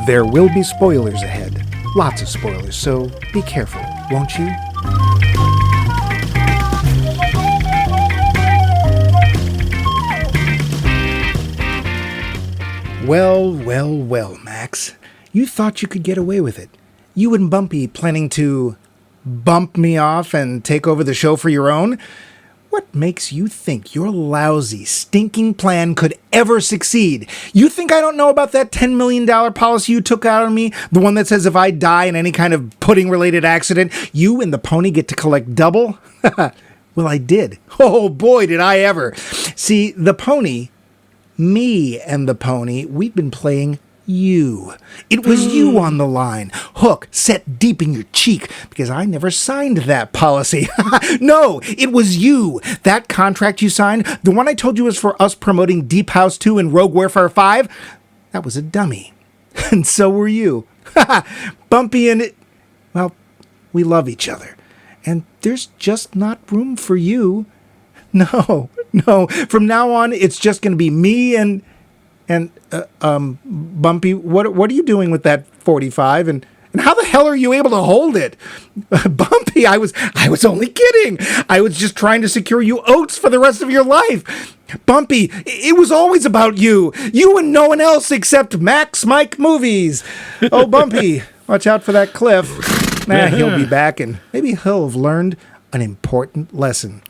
There will be spoilers ahead. Lots of spoilers, so be careful, won't you? Well, Max. You thought you could get away with it. You and Bumpy planning to bump me off and take over the show for your own? What makes you think your lousy, stinking plan could ever succeed? You think I don't know about that $10 million policy you took out on me? The one that says if I die in any kind of pudding-related accident, you and the pony get to collect double? Well, I did. Oh, boy, did I ever. See, the pony, me and the pony, we've been playing you. It was you on the line. Hook set deep in your cheek because I never signed that policy. No, it was you. That contract you signed, the one I told you was for us promoting Deep House 2 and Rogue Warfare 5, that was a dummy. And so were you. Bumpy and it, well, we love each other. And there's just not room for you. No. From now on, it's just going to be me and Bumpy, what are you doing with that 45? And how the hell are you able to hold it? Bumpy, I was only kidding. I was just trying to secure you oats for the rest of your life. Bumpy, it was always about you. You and no one else except Max Mike Movies. Oh, Bumpy, watch out for that cliff. He'll be back and maybe he'll have learned an important lesson.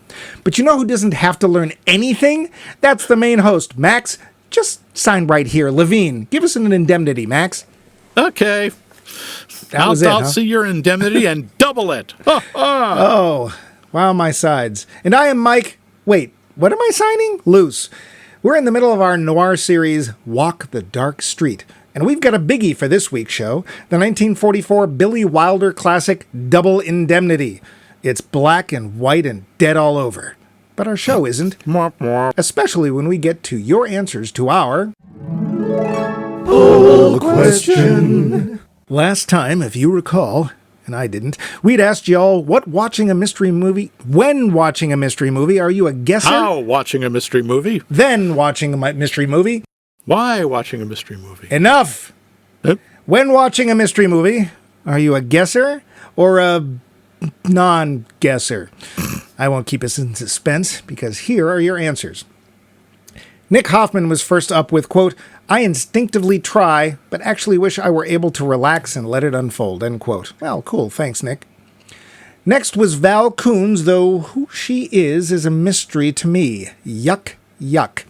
But you know who doesn't have to learn anything? That's the main host, Max. Just sign right here. Levine, give us an indemnity, Max. Okay. I'll see your indemnity and double it. Oh, wow, my sides. And I am Mike. Wait, what am I signing? Loose. We're in the middle of our noir series, Walk the Dark Street. And we've got a biggie for this week's show, the 1944 Billy Wilder classic, Double Indemnity. It's black and white and dead all over. But our show isn't, especially when we get to your answers to our poll question. Last time, if you recall, and I didn't, we'd asked y'all when watching a mystery movie, are you a guesser? How watching a mystery movie? Then watching a mystery movie? Why watching a mystery movie? Enough! Yep. When watching a mystery movie, are you a guesser or a non-guesser? I won't keep us in suspense, because here are your answers. Nick Hoffman was first up with, quote, I instinctively try, but actually wish I were able to relax and let it unfold, end quote. Well, cool, thanks, Nick. Next was Val Coons, though who she is a mystery to me. Yuck.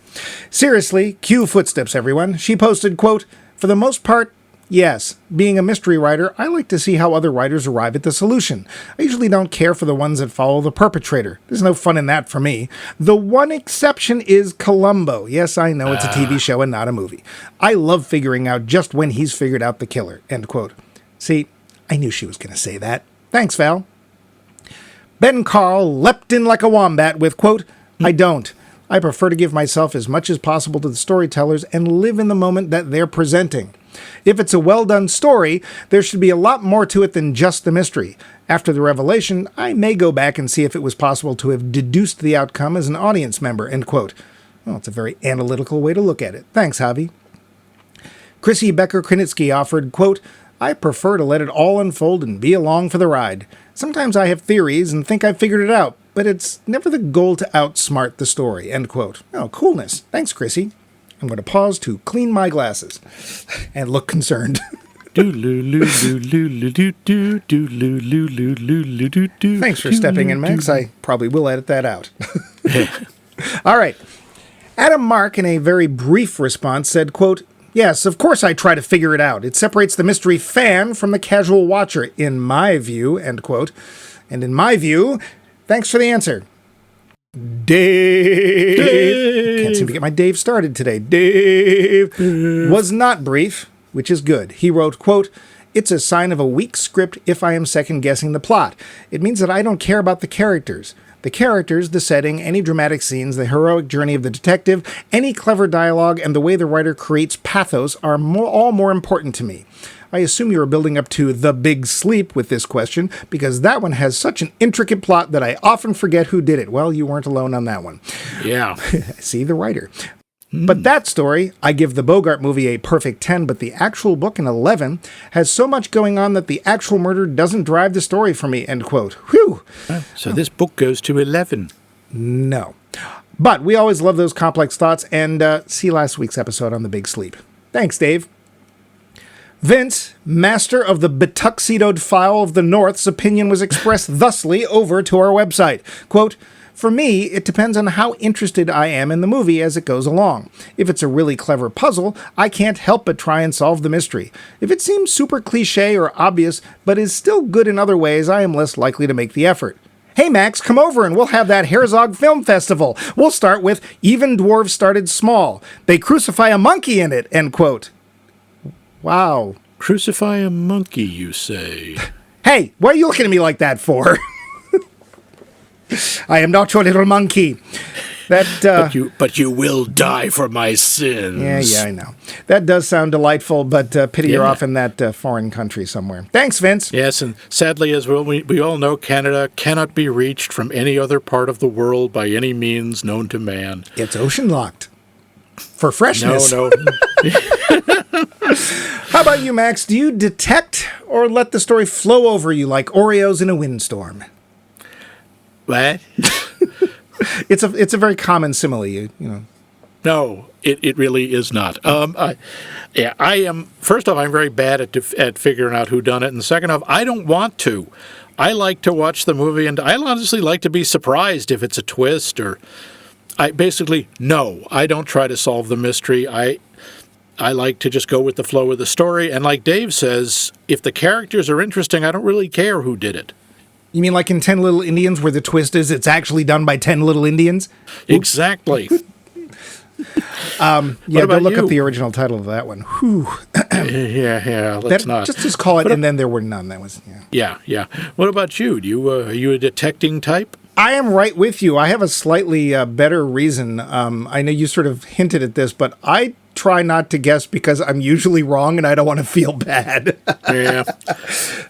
Seriously, cue footsteps, everyone. She posted, quote, for the most part, yes, being a mystery writer, I like to see how other writers arrive at the solution. I usually don't care for the ones that follow the perpetrator. There's no fun in that for me. The one exception is Columbo. Yes, I know it's a TV show and not a movie. I love figuring out just when he's figured out the killer, end quote. See, I knew she was going to say that. Thanks, Val. Ben Carl leapt in like a wombat with, quote, I don't. I prefer to give myself as much as possible to the storytellers and live in the moment that they're presenting. If it's a well-done story, there should be a lot more to it than just the mystery. After the revelation, I may go back and see if it was possible to have deduced the outcome as an audience member, end quote. Well, it's a very analytical way to look at it. Thanks, Javi. Chrissy Becker-Krenitsky offered, quote, I prefer to let it all unfold and be along for the ride. Sometimes I have theories and think I've figured it out, but it's never the goal to outsmart the story, end quote. Oh, coolness. Thanks, Chrissy. I'm going to pause to clean my glasses and look concerned. Thanks for stepping in, Max. I probably will edit that out. All right. Adam Mark, in a very brief response, said, quote, yes, of course I try to figure it out. It separates the mystery fan from the casual watcher, in my view, end quote. And in my view, thanks for the answer. Dave. Can't seem to get my Dave started today. Dave was not brief, which is good. He wrote, quote, it's a sign of a weak script if I am second-guessing the plot. It means that I don't care about the characters. The characters, the setting, any dramatic scenes, the heroic journey of the detective, any clever dialogue, and the way the writer creates pathos are all more important to me. I assume you are building up to The Big Sleep with this question, because that one has such an intricate plot that I often forget who did it. Well, you weren't alone on that one. Yeah. See, the writer. But that story, I give the Bogart movie a perfect 10, but the actual book an 11, has so much going on that the actual murder doesn't drive the story for me, end quote. Whew. So this book goes to 11. No. But we always love those complex thoughts, and see last week's episode on the big sleep. Thanks, Dave. Vince, master of the betuxedoed fowl of the North's opinion was expressed thusly over to our website. Quote, "For me, it depends on how interested I am in the movie as it goes along. If it's a really clever puzzle, I can't help but try and solve the mystery. If it seems super cliche or obvious, but is still good in other ways, I am less likely to make the effort. Hey, Max, come over and we'll have that Herzog Film Festival. We'll start with Even Dwarves Started Small. They crucify a monkey in it," end quote. Wow. Crucify a monkey, you say? Hey, what are you looking at me like that for? I am not your little monkey. That but you will die for my sins. Yeah, I know. That does sound delightful, but pity you're off in that foreign country somewhere. Thanks, Vince. Yes, and sadly, as we all know, Canada cannot be reached from any other part of the world by any means known to man. It's ocean locked. For freshness. No. How about you, Max? Do you detect or let the story flow over you like Oreos in a windstorm? What? It's a very common simile, you know. No, it really is not. I am. First off, I'm very bad at figuring out who done it, and second off, I don't want to. I like to watch the movie, and I honestly like to be surprised if it's a twist or. I don't try to solve the mystery. I like to just go with the flow of the story, and like Dave says, if the characters are interesting, I don't really care who did it. You mean like in 10 Little Indians where the twist is it's actually done by 10 Little Indians? Exactly. Go look up the original title of that one. Whew. Let's not. Just call it, and then there were none. That was, Yeah. What about you? Are you a detecting type? I am right with you. I have a slightly better reason. I know you sort of hinted at this, but I try not to guess because I'm usually wrong and I don't want to feel bad. Yeah.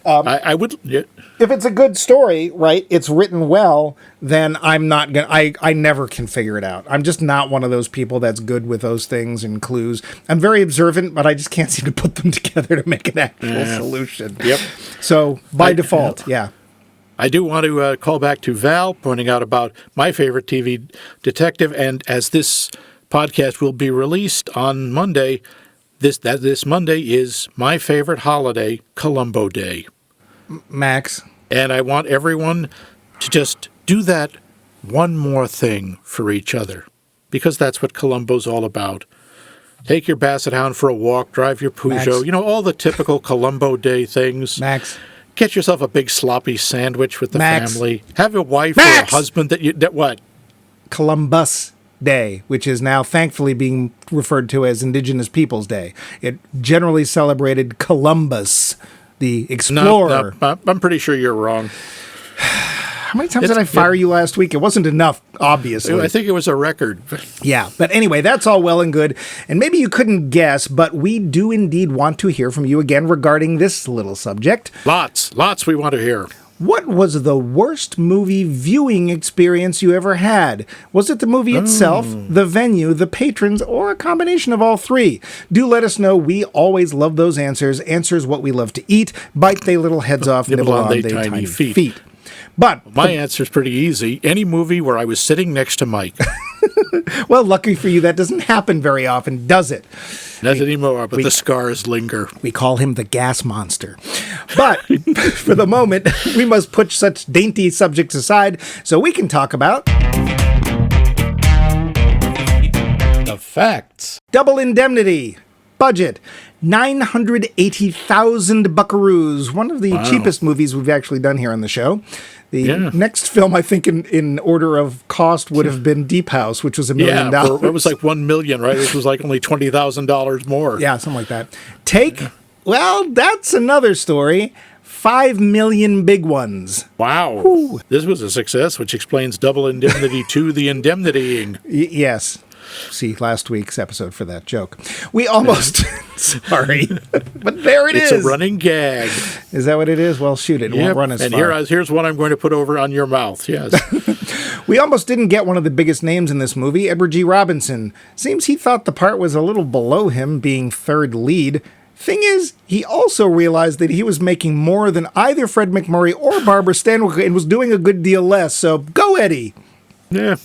I would. Yeah. If it's a good story, right, it's written well, then I'm not going to, I never can figure it out. I'm just not one of those people that's good with those things and clues. I'm very observant, but I just can't seem to put them together to make an actual solution. Yep. So by default, yeah. I do want to call back to Val, pointing out about my favorite TV detective, and as this podcast will be released on Monday, this Monday is my favorite holiday, Columbo Day. Max. And I want everyone to just do that one more thing for each other, because that's what Columbo's all about. Take your basset hound for a walk, drive your Peugeot, Max. all the typical Columbo Day things. Max. Get yourself a big sloppy sandwich with the Max. family. Have a wife Max. or a husband that what? Columbus Day, which is now thankfully being referred to as Indigenous Peoples Day. It generally celebrated Columbus, the explorer. No, I'm pretty sure you're wrong. How many times did I fire you last week? It wasn't enough, obviously. I think it was a record. Yeah, but anyway, that's all well and good. And maybe you couldn't guess, but we do indeed want to hear from you again regarding this little subject. Lots we want to hear. What was the worst movie viewing experience you ever had? Was it the movie itself, the venue, the patrons, or a combination of all three? Do let us know. We always love those answers. Answers what we love to eat. Bite they little heads off, nibble on they tiny feet. But my answer's pretty easy. Any movie where I was sitting next to Mike. Well, lucky for you, that doesn't happen very often, does it? Not anymore, but the scars linger. We call him the gas monster. But for the moment, we must put such dainty subjects aside so we can talk about the facts. Double Indemnity. Budget. 980,000 buckaroos. One of the cheapest movies we've actually done here on the show. The next film, I think, in order of cost would have been Deep House, which was $1 million. It was like $1 million, right? This was like only $20,000 more. Yeah, something like that. Well, that's another story. 5 million big ones. Wow. Whew. This was a success, which explains Double Indemnity to the indemnitying. Yes. See last week's episode for that joke. We almost... Sorry. But there it is. It's a running gag. Is that what it is? Well, shoot it. It won't run as far. And here's one I'm going to put over on your mouth. Yes. We almost didn't get one of the biggest names in this movie, Edward G. Robinson. Seems he thought the part was a little below him, being third lead. Thing is, he also realized that he was making more than either Fred MacMurray or Barbara Stanwyck and was doing a good deal less, so go Eddie! Yeah.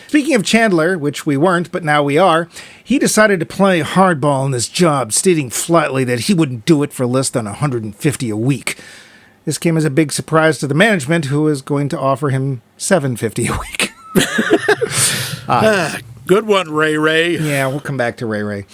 Speaking of Chandler, which we weren't, but now we are, he decided to play hardball in this job, stating flatly that he wouldn't do it for less than $150 a week. This came as a big surprise to the management, who was going to offer him $750 a week. Good one, Ray Ray. Yeah, we'll come back to Ray Ray.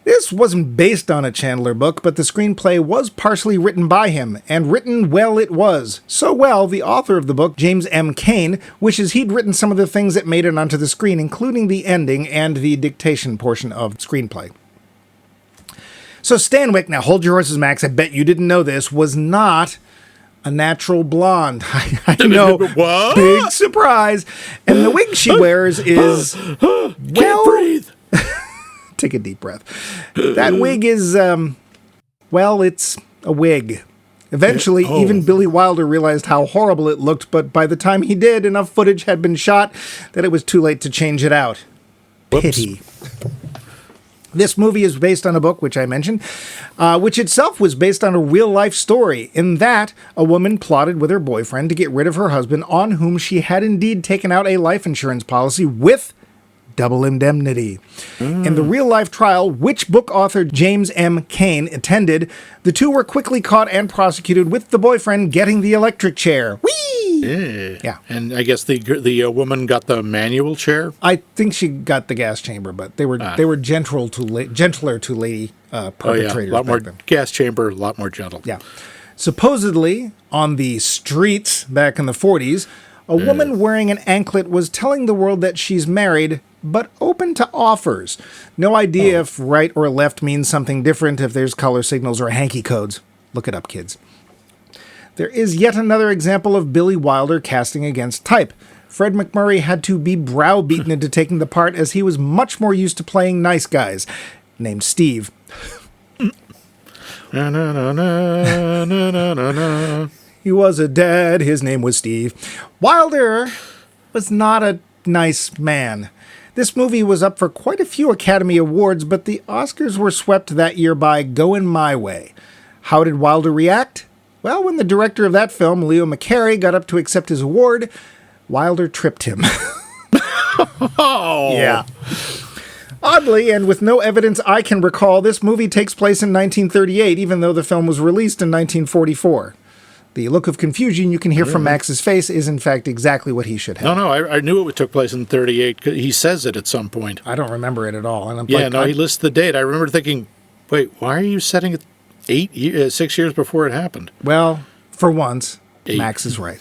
This wasn't based on a Chandler book, but the screenplay was partially written by him, and written well it was. So well, the author of the book, James M. Cain, wishes he'd written some of the things that made it onto the screen, including the ending and the dictation portion of the screenplay. So Stanwyck, now hold your horses, Max, I bet you didn't know this, was not a natural blonde. I know, What? big surprise. And the wig she wears is, Can't breathe. Take a deep breath. That wig is, it's a wig. Eventually, even Billy Wilder realized how horrible it looked, but by the time he did, enough footage had been shot that it was too late to change it out. Whoops. Pity. This movie is based on a book, which I mentioned, which itself was based on a real-life story. In that, a woman plotted with her boyfriend to get rid of her husband, on whom she had indeed taken out a life insurance policy with double indemnity. In the real-life trial, which book author James M. Cain attended, the two were quickly caught and prosecuted, with the boyfriend getting the electric chair. Whee! Yeah. And I guess the woman got the manual chair? I think she got the gas chamber, but they were gentler to lady perpetrators. A lot more back then. gas chamber, a lot more gentle. Yeah. Supposedly, on the streets back in the 40s, a woman wearing an anklet was telling the world that she's married, but open to offers. No idea if right or left means something different, if there's color signals or hanky codes. Look it up, kids. There is yet another example of Billy Wilder casting against type. Fred MacMurray had to be browbeaten into taking the part, as he was much more used to playing nice guys, named Steve. Na, na, na, na, na, na, na, na. He was a dad, his name was Steve. Wilder was not a nice man. This movie was up for quite a few Academy Awards, but the Oscars were swept that year by Goin' My Way. How did Wilder react? Well, when the director of that film, Leo McCarey, got up to accept his award, Wilder tripped him. Oh! Yeah. Oddly, and with no evidence I can recall, this movie takes place in 1938, even though the film was released in 1944. The look of confusion you can hear from Max's face is, in fact, exactly what he should have. No, I knew it took place in 38. 'Cause he says it at some point. I don't remember it at all. And I'm He lists the date. I remember thinking, wait, why are you setting it 6 years before it happened? Well, for once, 8. Max is right.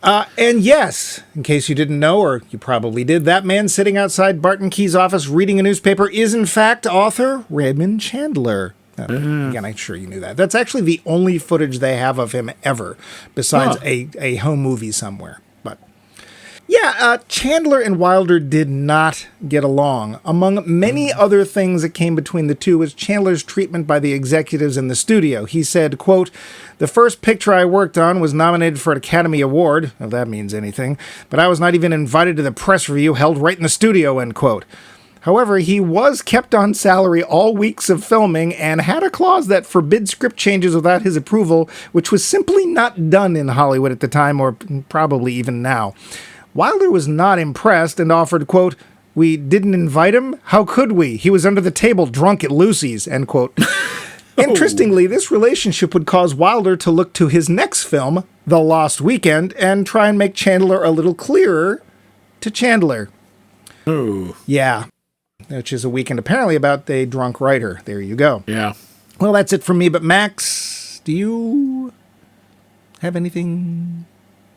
And yes, in case you didn't know, or you probably did, that man sitting outside Barton Key's office reading a newspaper is, in fact, author Raymond Chandler. Again, I'm sure you knew that. That's actually the only footage they have of him ever, besides a home movie somewhere. But yeah, Chandler and Wilder did not get along. Among many other things that came between the two was Chandler's treatment by the executives in the studio. He said, quote, "The first picture I worked on was nominated for an Academy Award," if that means anything, "but I was not even invited to the press review held right in the studio," end quote. However, he was kept on salary all weeks of filming and had a clause that forbid script changes without his approval, which was simply not done in Hollywood at the time, or probably even now. Wilder was not impressed and offered, quote, "We didn't invite him? How could we? He was under the table drunk at Lucy's," end quote. Interestingly, this relationship would cause Wilder to look to his next film, The Lost Weekend, and try and make Chandler a little clearer to Chandler. Oh. Yeah. Which is a weekend apparently about a drunk writer. There you go. Yeah. Well, that's it from me. But Max, do you have anything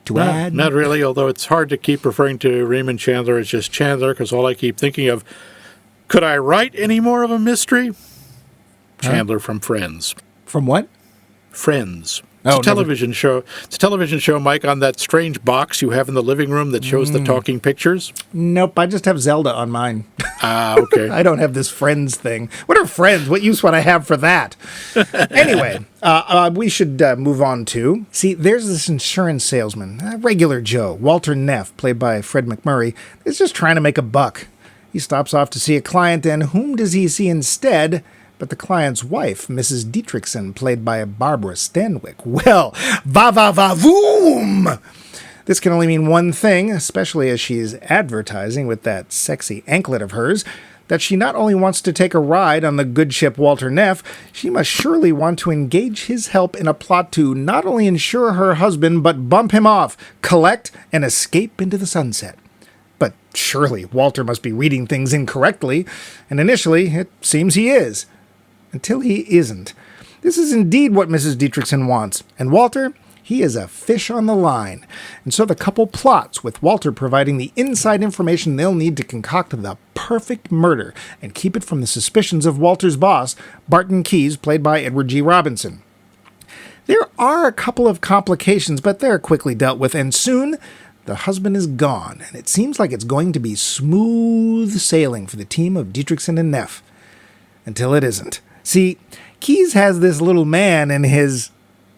to add? Not really, although it's hard to keep referring to Raymond Chandler as just Chandler, because all I keep thinking of, could I write any more of a mystery? Chandler from Friends. From what? Friends. It's Oh, a television show. It's a television show, Mike, on that strange box you have in the living room that shows the talking pictures. Nope, I just have Zelda on mine. Ah, okay. I don't have this Friends thing. What are Friends? What use would I have for that? Anyway, we should move on to... See, there's this insurance salesman, a regular Joe, Walter Neff, played by Fred MacMurray, is just trying to make a buck. He stops off to see a client, and whom does he see instead but the client's wife, Mrs. Dietrichson, played by Barbara Stanwyck? Well, va-va-va-voom! This can only mean one thing, especially as she's advertising with that sexy anklet of hers, that she not only wants to take a ride on the good ship Walter Neff, she must surely want to engage his help in a plot to not only insure her husband, but bump him off, collect, and escape into the sunset. But surely Walter must be reading things incorrectly, and initially it seems he is. Until he isn't. This is indeed what Mrs. Dietrichson wants, and Walter, he is a fish on the line. And so the couple plots, with Walter providing the inside information they'll need to concoct the perfect murder and keep it from the suspicions of Walter's boss, Barton Keyes, played by Edward G. Robinson. There are a couple of complications, but they're quickly dealt with, and soon the husband is gone, and it seems like it's going to be smooth sailing for the team of Dietrichson and Neff. Until it isn't. See, Keyes has this little man in his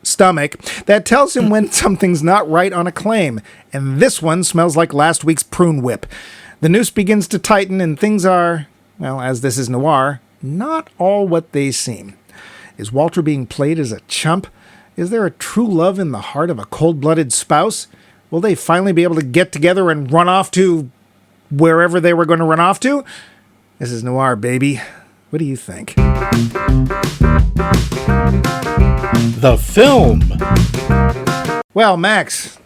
stomach that tells him when something's not right on a claim, and this one smells like last week's prune whip. The noose begins to tighten, and things are, well, as this is noir, not all what they seem. Is Walter being played as a chump? Is there a true love in the heart of a cold-blooded spouse? Will they finally be able to get together and run off to wherever they were going to run off to? This is noir, baby. What do you think? The film. Well, Max,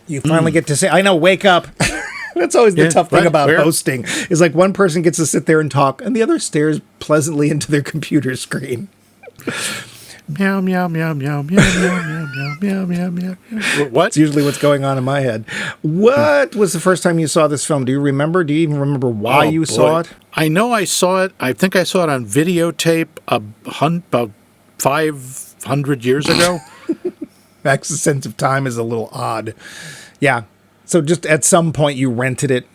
you finally get to say, I know, wake up. That's always the tough thing about hosting, is like one person gets to sit there and talk, and the other stares pleasantly into their computer screen. Meow, meow, meow, meow, meow, meow, meow, meow, meow, meow. What? It's usually what's going on in my head. What was the first time you saw this film? Do you remember? Do you even remember why you saw it? I know I saw it. I think I saw it on videotape about 500 years ago. Max's sense of time is a little odd. Yeah. So just at some point you rented it?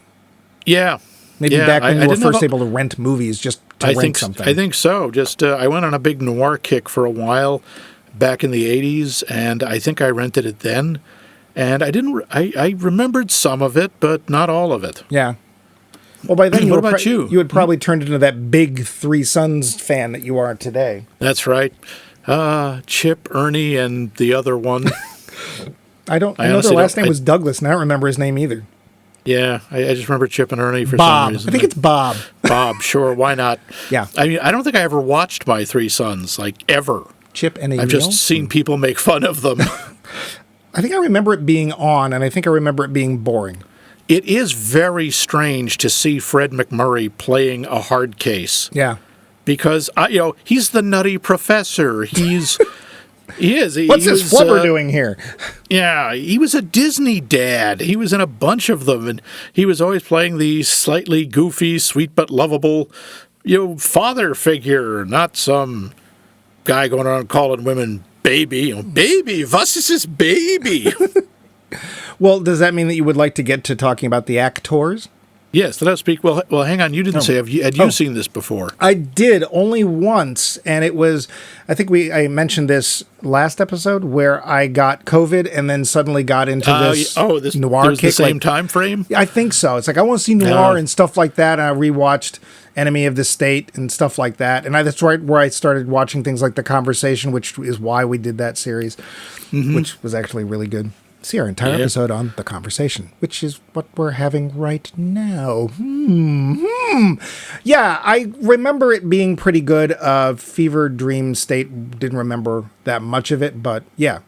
Yeah. Maybe back when you were first able to rent movies, just to rent something. I think so. Just I went on a big noir kick for a while back in the 80s, and I think I rented it then. And I remembered some of it, but not all of it. Yeah. Well, by then what about you? You had probably turned into that big Three Sons fan that you are today. That's right. Chip, Ernie, and the other one. I know their last name was Douglas, and I don't remember his name either. Yeah, I just remember Chip and Ernie for Bob. some reason. I think it's Bob. Bob, sure, why not? Yeah. I mean, I don't think I ever watched My Three Sons, like, ever. Chip and Emil? I've just seen people make fun of them. I think I remember it being on, and I think I remember it being boring. It is very strange to see Fred MacMurray playing a hard case. Yeah. Because, he's the nutty professor. He is. What's this Flubber doing here? Yeah, he was a Disney dad. He was in a bunch of them, and he was always playing the slightly goofy, sweet but lovable, father figure, not some guy going around calling women baby. Baby, was ist this baby? Well, does that mean that you would like to get to talking about the actors? Yes, let us speak. Well, hang on. You didn't say. Had you seen this before? I did, only once, and it was. I think I mentioned this last episode where I got COVID and then suddenly got into this noir kick. The same time frame. I think so. It's like I want to see noir and stuff like that. And I rewatched Enemy of the State and stuff like that, and that's right where I started watching things like The Conversation, which is why we did that series, which was actually really good. See our entire episode on The Conversation, which is what we're having right now. Yeah, I remember it being pretty good. Fever Dream State, didn't remember that much of it, but yeah.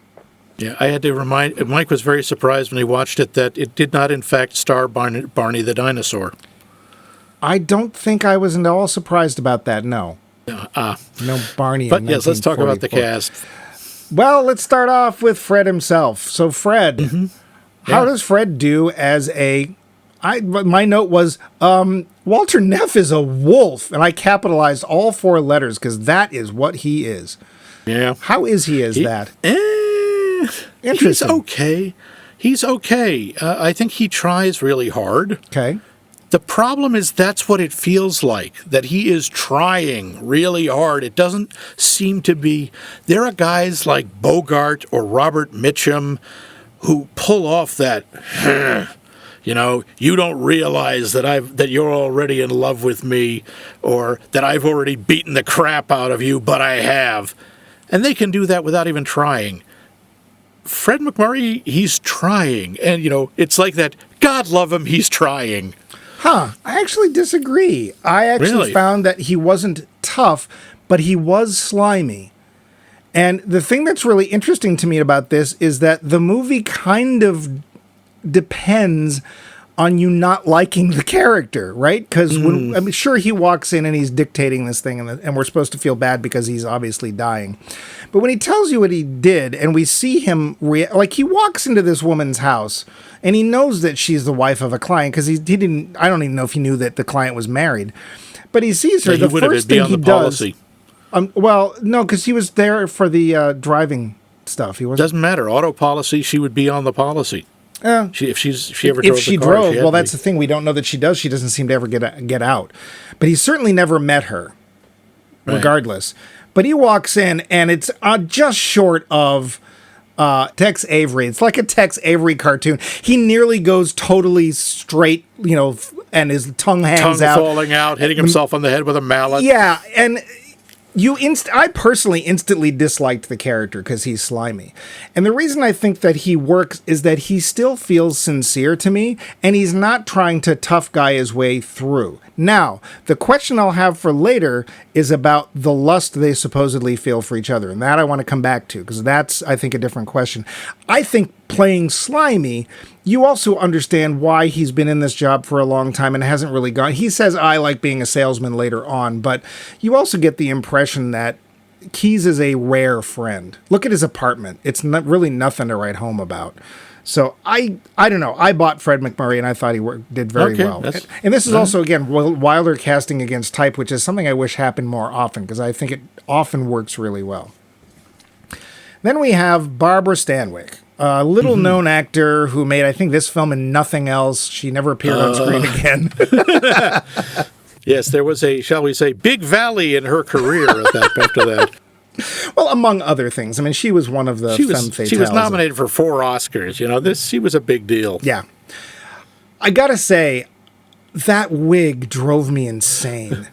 Yeah, I had to remind... Mike was very surprised when he watched it that it did not, in fact, star Barney the dinosaur. I don't think I was at all surprised about that, no. No Barney. But yes, let's talk about the cast. Well, let's start off with Fred himself. So, Fred, how does Fred do as my note was, Walter Neff is a wolf, and I capitalized all 4 letters because that is what he is. Yeah. How is he as that? He's Interesting. okay. He's okay. I think he tries really hard. Okay. The problem is that's what it feels like, that he is trying really hard. It doesn't seem to be. There are guys like Bogart or Robert Mitchum who pull off that, you don't realize that you're already in love with me, or that I've already beaten the crap out of you, but I have. And they can do that without even trying. Fred MacMurray, he's trying. And, it's like that, God love him, he's trying. I actually disagree. I actually Really? found that he wasn't tough, but he was slimy. And the thing that's really interesting to me about this is that the movie kind of depends on you not liking the character, right? Because sure, he walks in and he's dictating this thing, and we're supposed to feel bad because he's obviously dying. But when he tells you what he did, and we see him, he walks into this woman's house, and he knows that she's the wife of a client, because he didn't, I don't even know if he knew that the client was married. But he sees her, Yeah, the first thing he does... well, no, because he was there for the driving stuff. He wasn't. Doesn't matter. Auto policy, she would be on the policy. If she ever drove if she the car, drove, well, that's the thing. We don't know that she does. She doesn't seem to ever get out. But he certainly never met her, regardless. But he walks in, and it's just short of Tex Avery. It's like a Tex Avery cartoon. He nearly goes totally straight, and his tongue hangs out. Tongue falling out, hitting himself on the head with a mallet. Yeah, and... I personally instantly disliked the character because he's slimy. And the reason I think that he works is that he still feels sincere to me, and he's not trying to tough guy his way through. Now, the question I'll have for later is about the lust they supposedly feel for each other, and that I want to come back to, because that's, I think, a different question. I think playing slimy, you also understand why he's been in this job for a long time and hasn't really gone. He says, I like being a salesman later on, but you also get the impression that Keyes is a rare friend. Look at his apartment. It's not really nothing to write home about. So I don't know. I bought Fred MacMurray, and I thought he did very well. And this is also, again, Wilder casting against type, which is something I wish happened more often, because I think it often works really well. Then we have Barbara Stanwyck, a little-known actor who made, I think, this film and nothing else. She never appeared on screen again. Yes, there was a, shall we say, big valley in her career after that. Well, among other things. I mean, she was one of the femme fatales. She was nominated for 4 Oscars. She was a big deal. Yeah. I gotta say, that wig drove me insane.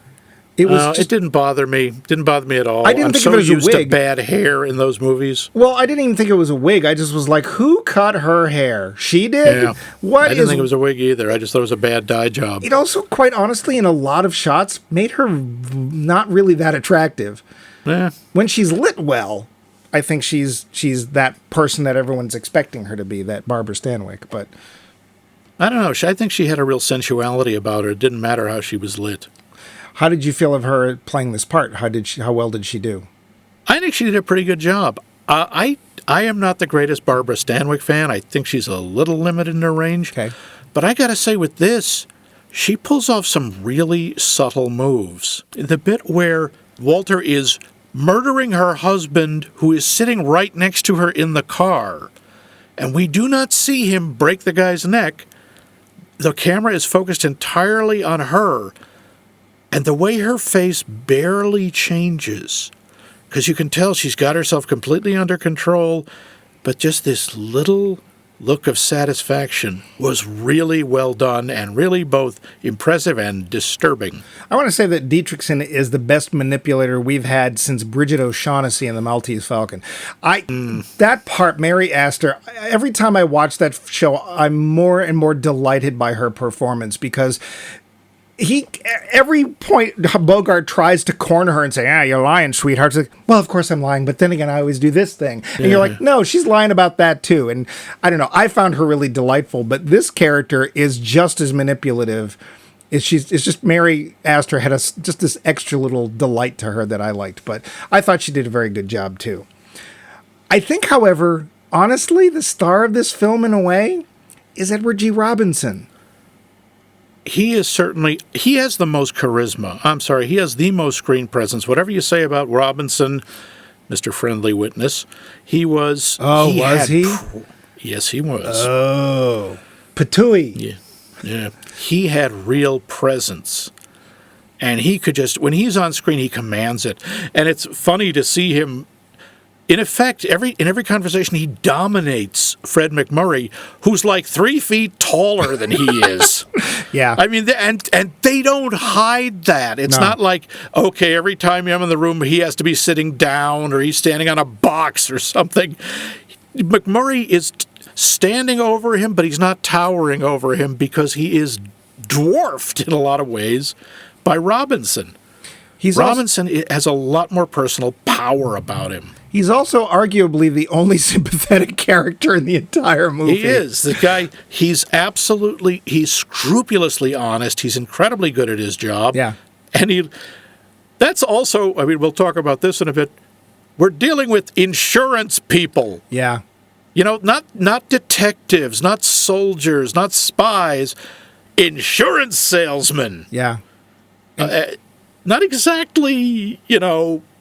It didn't bother me. Didn't bother me at all. I didn't think it was a wig. I'm so used to bad hair in those movies. Well, I didn't even think it was a wig. I just was like, who cut her hair? She did? Yeah. I didn't think it was a wig either. I just thought it was a bad dye job. It also, quite honestly, in a lot of shots, made her not really that attractive. Yeah. When she's lit well, I think she's that person that everyone's expecting her to be, that Barbara Stanwyck. But I don't know. I think she had a real sensuality about her. It didn't matter how she was lit. How did you feel of her playing this part? How well did she do? I think she did a pretty good job. I am not the greatest Barbara Stanwyck fan. I think she's a little limited in her range. Okay. But I got to say, with this, she pulls off some really subtle moves. The bit where Walter is murdering her husband, who is sitting right next to her in the car, and we do not see him break the guy's neck. The camera is focused entirely on her, and the way her face barely changes, because you can tell she's got herself completely under control, but just this little look of satisfaction was really well done and really both impressive and disturbing. I want to say that Dietrichson is the best manipulator we've had since Bridget O'Shaughnessy in The Maltese Falcon. That part, Mary Astor, every time I watch that show, I'm more and more delighted by her performance, because every point Bogart tries to corner her and say, you're lying, sweetheart. It's like, well, of course I'm lying, but then again, I always do this thing. And you're like, no, she's lying about that too. And I don't know, I found her really delightful, but this character is just as manipulative. It's just Mary Astor had just this extra little delight to her that I liked, but I thought she did a very good job too. I think, however, honestly, the star of this film in a way is Edward G. Robinson. He has the most charisma. I'm sorry, he has the most screen presence. Whatever you say about Robinson, Mr. Friendly Witness. He was... Oh, was he? Yes, he was. Oh. Patooey. Yeah. He had real presence. And he could just... When he's on screen, he commands it. And it's funny to see him... In effect, in every conversation, he dominates Fred MacMurray, who's like 3 feet taller than he is. Yeah. I mean, and they don't hide that. It's not like, okay, every time I'm in the room, he has to be sitting down or he's standing on a box or something. MacMurray is standing over him, but he's not towering over him because he is dwarfed in a lot of ways by Robinson. Robinson has a lot more personal power about him. He's also arguably the only sympathetic character in the entire movie. He is. The guy, he's scrupulously honest. He's incredibly good at his job. Yeah. And that's also, I mean, we'll talk about this in a bit. We're dealing with insurance people. Yeah. You know, not detectives, not soldiers, not spies, insurance salesmen. Yeah. Not exactly,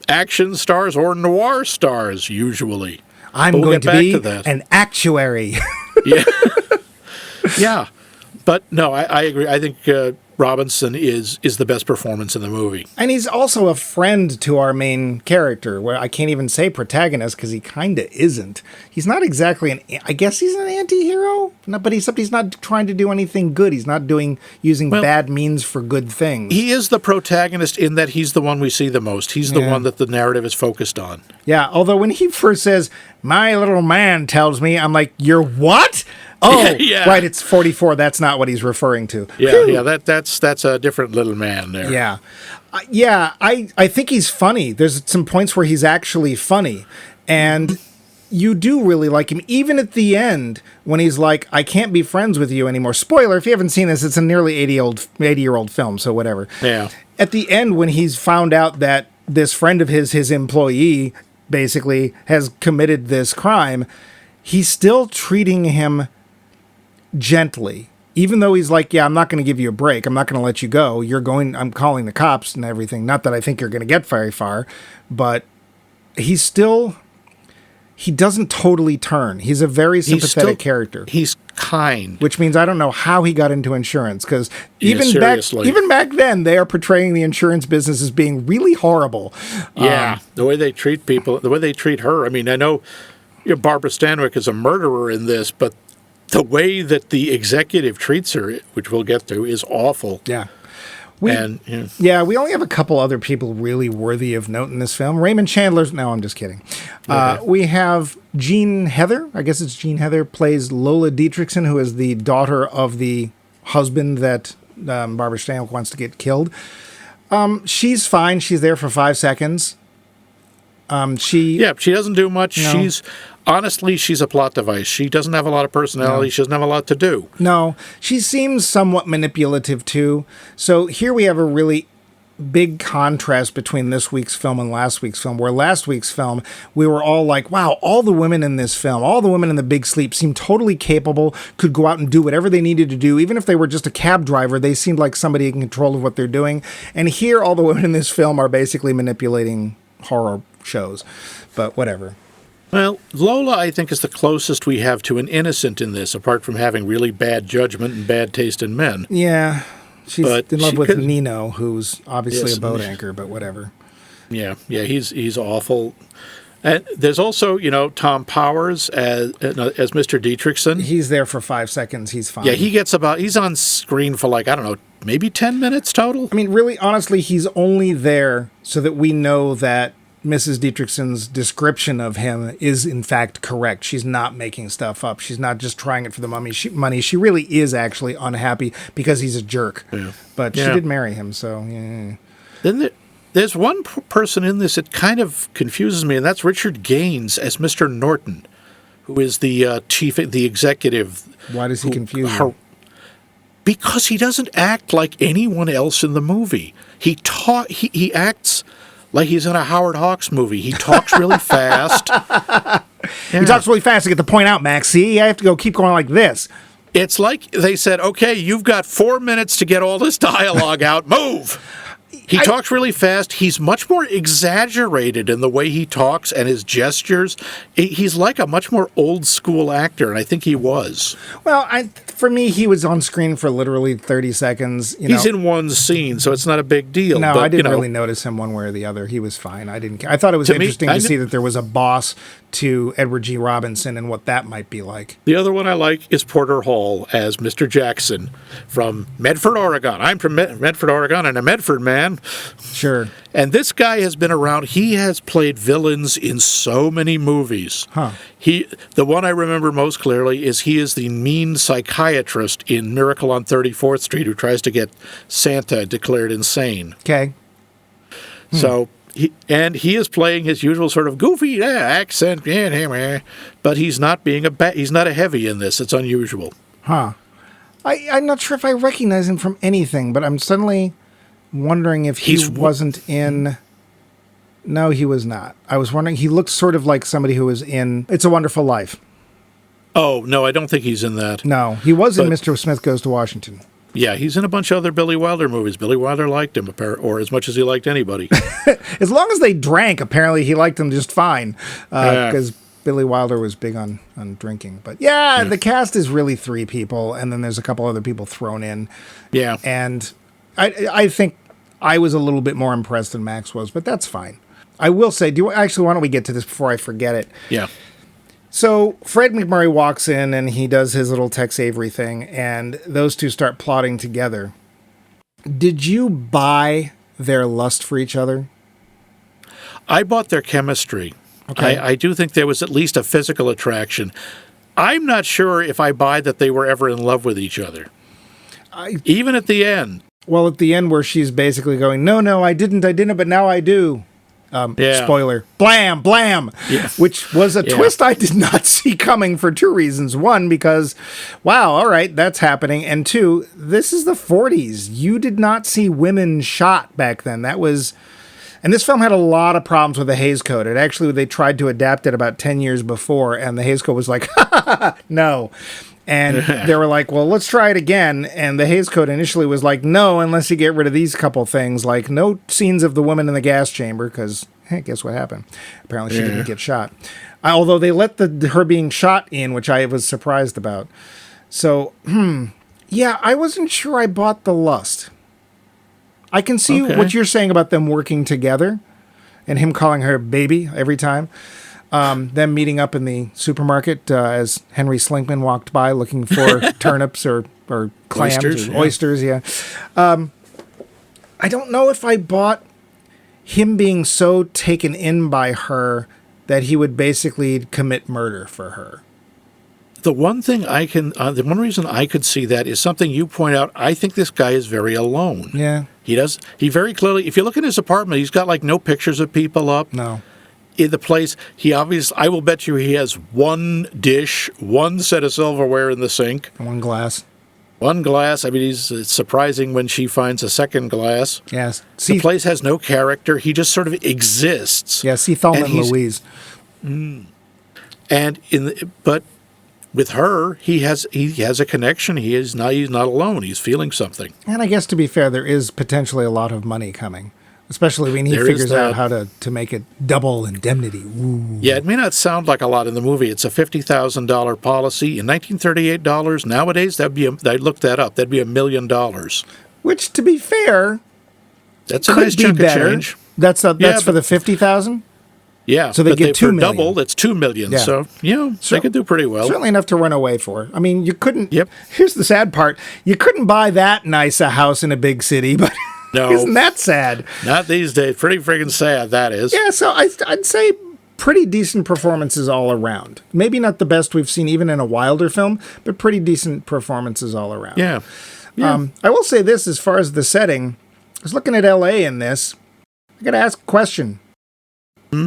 action stars or noir stars, usually. I'm going to be an actuary. Yeah. Yeah. But no, I agree. I think Robinson is the best performance in the movie. And he's also a friend to our main character, where I can't even say protagonist because he kind of isn't. He's not exactly I guess he's an anti-hero, but he's not trying to do anything good. He's not using bad means for good things. He is the protagonist in that he's the one we see the most. He's the one that the narrative is focused on. Yeah, although when he first says, "My little man tells me," I'm like, "You're what?" Oh, yeah. Right, it's 44. That's not what he's referring to. Yeah, that's a different little man there. Yeah. I think he's funny. There's some points where he's actually funny. And you do really like him, even at the end when he's like, "I can't be friends with you anymore." Spoiler, if you haven't seen this, it's a nearly 80-year-old film, so whatever. Yeah. At the end, when he's found out that this friend of his employee, basically has committed this crime, he's still treating him gently, even though he's like, "Yeah, I'm not going to give you a break. I'm not going to let you go. I'm calling the cops and everything." Not that I think you're going to get very far, but he doesn't totally turn. He's a very sympathetic character. He's kind. Which means I don't know how he got into insurance, because even back then, they are portraying the insurance business as being really horrible. Yeah, the way they treat people, the way they treat her. I mean, I know Barbara Stanwyck is a murderer in this, but the way that the executive treats her, which we'll get to, is awful. Yeah. We only have a couple other people really worthy of note in this film. Raymond Chandler's... No, I'm just kidding. Okay. We have Jean Heather. I guess it's Jean Heather, plays Lola Dietrichson, who is the daughter of the husband that Barbara Stanwyck wants to get killed. She's fine. She's there for 5 seconds. She doesn't do much. No. Honestly, she's a plot device. She doesn't have a lot of personality. No. She doesn't have a lot to do. No. She seems somewhat manipulative, too. So here we have a really big contrast between this week's film and last week's film, where last week's film, we were all like, wow, all the women in this film, all the women in The Big Sleep seemed totally capable, could go out and do whatever they needed to do. Even if they were just a cab driver, they seemed like somebody in control of what they're doing. And here, all the women in this film are basically manipulating horror shows. But whatever. Well, Lola, I think, is the closest we have to an innocent in this, apart from having really bad judgment and bad taste in men. Yeah. She's in love with Nino, who's obviously a boat anchor, but whatever. Yeah, he's awful. And there's also, Tom Powers as Mr. Dietrichson. He's there for 5 seconds. He's fine. Yeah, he's on screen for maybe 10 minutes total. I mean, really, honestly, he's only there so that we know that Mrs. Dietrichson's description of him is, in fact, correct. She's not making stuff up. She's not just trying it for the money. She really is actually unhappy because he's a jerk. Yeah. But she did marry him, so, yeah. Then there's one person in this that kind of confuses me, and that's Richard Gaines as Mr. Norton, who is the the executive. Why does he confuse you? Because he doesn't act like anyone else in the movie. He acts like he's in a Howard Hawks movie. He talks really fast. Yeah. He talks really fast to get the point out, Max. See, I have to keep going like this. It's like they said, okay, you've got 4 minutes to get all this dialogue out. Move! He talks really fast. He's much more exaggerated in the way he talks and his gestures. He's like a much more old school actor, and I think he was. Well, for me, he was on screen for literally 30 seconds. He's in one scene, so it's not a big deal. No, but, I didn't really notice him one way or the other. He was fine. I didn't care. I thought it was interesting to see that there was a boss to Edward G. Robinson and what that might be like. The other one I like is Porter Hall as Mr. Jackson from Medford, Oregon. I'm from Medford, Oregon, and a Medford man. Sure. And this guy has been around. He has played villains in so many movies. Huh. The one I remember most clearly is he is the mean psychiatrist in Miracle on 34th Street who tries to get Santa declared insane. Okay. So, he is playing his usual sort of goofy accent, but he's not he's not a heavy in this. It's unusual. Huh. I'm not sure if I recognize him from anything, but I'm suddenly wondering if he wasn't in... No, he was not. I was wondering, he looked sort of like somebody who was in It's a Wonderful Life. Oh, no, I don't think he's in that. No, he was in Mr. Smith Goes to Washington. Yeah, he's in a bunch of other Billy Wilder movies. Billy Wilder liked him, or as much as he liked anybody. As long as they drank, apparently he liked them just fine. Because Billy Wilder was big on drinking. But yeah, the cast is really 3 people, and then there's a couple other people thrown in. Yeah. And I think I was a little bit more impressed than Max was, but that's fine. I will say, why don't we get to this before I forget it? Yeah. So Fred MacMurray walks in and he does his little Tex Avery thing, and those two start plotting together. Did you buy their lust for each other? I bought their chemistry. Okay. I do think there was at least a physical attraction. I'm not sure if I buy that they were ever in love with each other. Even at the end. Well, at the end where she's basically going, no, I didn't, but now I do. Spoiler. Blam, blam. Yeah. Which was a twist I did not see coming for 2 reasons. 1, because, wow, all right, that's happening. And 2, this is the 40s. You did not see women shot back then. That was... And this film had a lot of problems with the Hays Code. They tried to adapt it about 10 years before, and the Hays Code was like, no. And they were like, well, let's try it again. And the Hays Code initially was like, no, unless you get rid of these couple things, like no scenes of the woman in the gas chamber, because, hey, guess what happened? Apparently she didn't get shot. Although they let her being shot in, which I was surprised about. So, yeah, I wasn't sure I bought the lust. I can see what you're saying about them working together and him calling her baby every time. Them meeting up in the supermarket as Henry Slinkman walked by looking for turnips or clams or oysters. Yeah. I don't know if I bought him being so taken in by her that he would basically commit murder for her. The one thing the one reason I could see that is something you point out. I think this guy is very alone. Yeah. He very clearly, if you look in his apartment, he's got like no pictures of people up. No. In the place, I will bet you he has 1 dish, 1 set of silverware in the sink. 1 glass. 1 glass. I mean, it's surprising when she finds a second glass. Yes. The place has no character. He just sort of exists. Yeah, see Thelma and Louise. But with her, he has a connection. He's not alone. He's feeling something. And I guess to be fair, there is potentially a lot of money coming. Especially when he figures out how to make it double indemnity. Ooh. Yeah, it may not sound like a lot in the movie. It's a $50,000 policy. In 1938 dollars, nowadays, I looked that up. That'd be $1 million. Which, to be fair, that's a nice chunk of change. That's for the $50,000? Yeah. So they get $2 million. Double, it's $2 million. Yeah. So, they could do pretty well. Certainly enough to run away for. I mean, you couldn't... Yep. Here's the sad part. You couldn't buy that nice a house in a big city, but... No. Isn't that sad? Not these days. Pretty friggin' sad, that is. Yeah, so I'd say pretty decent performances all around. Maybe not the best we've seen even in a Wilder film, but pretty decent performances all around. Yeah. I will say this as far as the setting. I was looking at L.A. in this. I got to ask a question.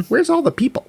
Where's all the people?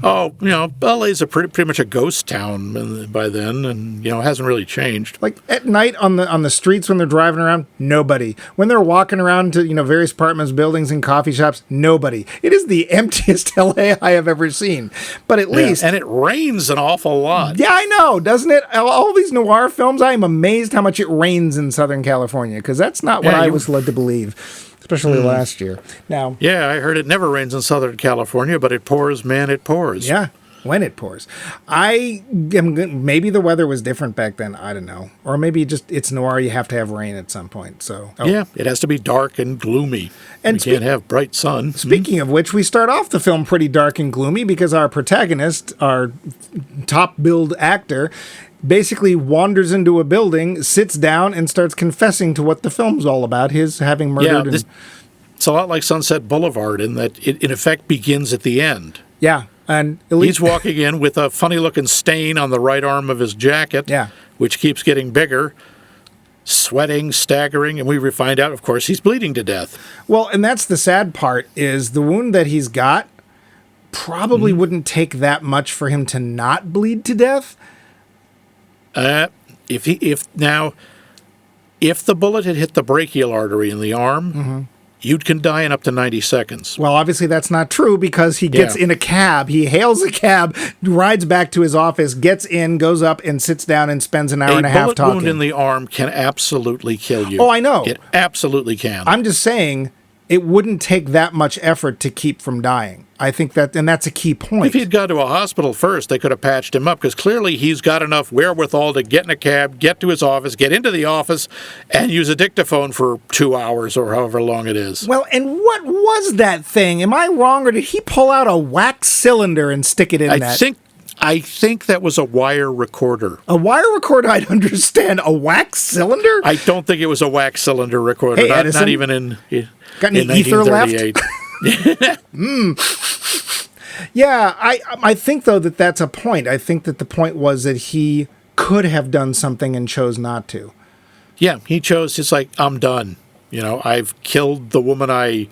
Oh, LA's a pretty much a ghost town by then, and it hasn't really changed. Like at night on the streets when they're driving around, nobody. When they're walking around to various apartments, buildings, and coffee shops, nobody. It is the emptiest LA I have ever seen. But at least, and it rains an awful lot. Yeah, I know, doesn't it? All these noir films, I am amazed how much it rains in Southern California, because that's not what I was led to believe, especially last year. Now, yeah, I heard it never rains in Southern California, but it pours, man, it pours. Yeah, when it pours. Maybe the weather was different back then. I don't know. Or maybe it's noir. You have to have rain at some point. So yeah, it has to be dark and gloomy. And you can't have bright sun. Speaking of which, we start off the film pretty dark and gloomy because our protagonist, our top-billed actor, basically wanders into a building, sits down, and starts confessing to what the film's all about, his having murdered. Yeah, it's a lot like Sunset Boulevard in that it, in effect, begins at the end. Yeah. And he's walking in with a funny-looking stain on the right arm of his jacket, which keeps getting bigger, sweating, staggering, and we find out, of course, he's bleeding to death. Well, and that's the sad part, is the wound that he's got probably wouldn't take that much for him to not bleed to death. If the bullet had hit the brachial artery in the arm, you can die in up to 90 seconds. Well, obviously that's not true because he gets in a cab. He hails a cab, rides back to his office, gets in, goes up, and sits down and spends an hour and a half talking. A bullet wound in the arm can absolutely kill you. Oh, I know. It absolutely can. I'm just saying it wouldn't take that much effort to keep from dying. I think that, and that's a key point. If he'd gone to a hospital first, they could have patched him up, because clearly he's got enough wherewithal to get in a cab, get to his office, get into the office, and use a dictaphone for 2 hours or however long it is. Well, and what was that thing? Am I wrong, or did he pull out a wax cylinder and stick it in I think that was a wire recorder. A wire recorder, I'd understand. A wax cylinder? I don't think it was a wax cylinder recorder. Hey, not even in got any in ether left? 1938. Yeah, I think, though, that's a point. I think that the point was that he could have done something and chose not to. Yeah, he chose, it's like, I'm done. I've killed the woman I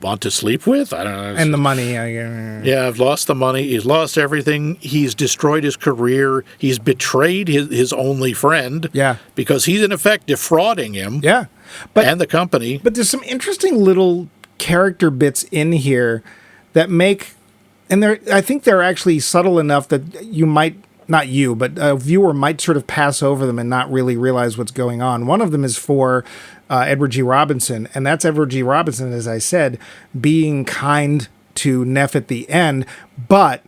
want to sleep with. I don't know. And the money. Yeah, I've lost the money. He's lost everything. He's destroyed his career. He's betrayed his only friend. Yeah. Because he's, in effect, defrauding him. Yeah. And the company. But there's some interesting little character bits in here that make, and I think they're actually subtle enough that you might, not you, but a viewer might sort of pass over them and not really realize what's going on. One of them is for Edward G. Robinson, and that's Edward G. Robinson, as I said, being kind to Neff at the end, but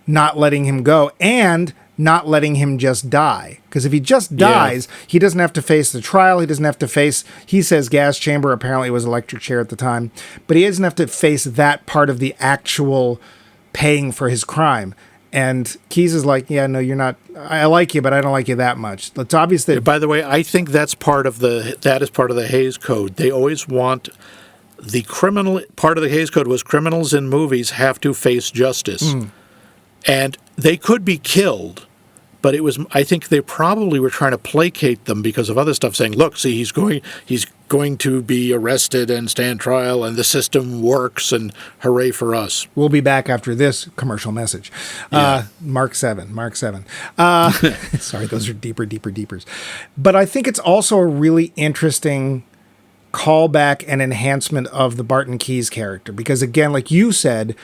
not letting him go, and not letting him just die. Because if he just dies, he doesn't have to face the trial. He doesn't have to face, he says gas chamber, apparently it was electric chair at the time, but he doesn't have to face that part of the actual paying for his crime. And Keyes is like, yeah, no, you're not, I like you, but I don't like you that much. It's obvious that... By the way, I think that is part of the Hays Code. They always want the criminal, part of the Hays Code was criminals in movies have to face justice. And they could be killed, but I think they probably were trying to placate them because of other stuff, saying, look, see, he's going to be arrested and stand trial, and the system works, and hooray for us. We'll be back after this commercial message. Mark 7. Sorry, those are deepers. But I think it's also a really interesting callback and enhancement of the Barton Keyes character, because again, like you said,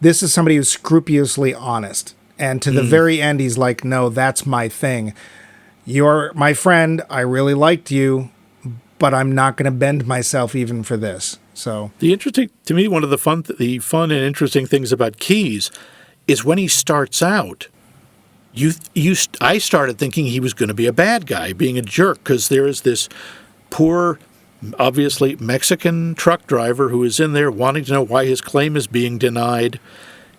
this is somebody who's scrupulously honest. And to the very end, he's like, no, that's my thing. You're my friend. I really liked you, but I'm not going to bend myself even for this. So to me, one of the fun and interesting things about Keyes is when he starts out, I started thinking he was going to be a bad guy, being a jerk, because there is this poor, obviously Mexican truck driver who is in there wanting to know why his claim is being denied.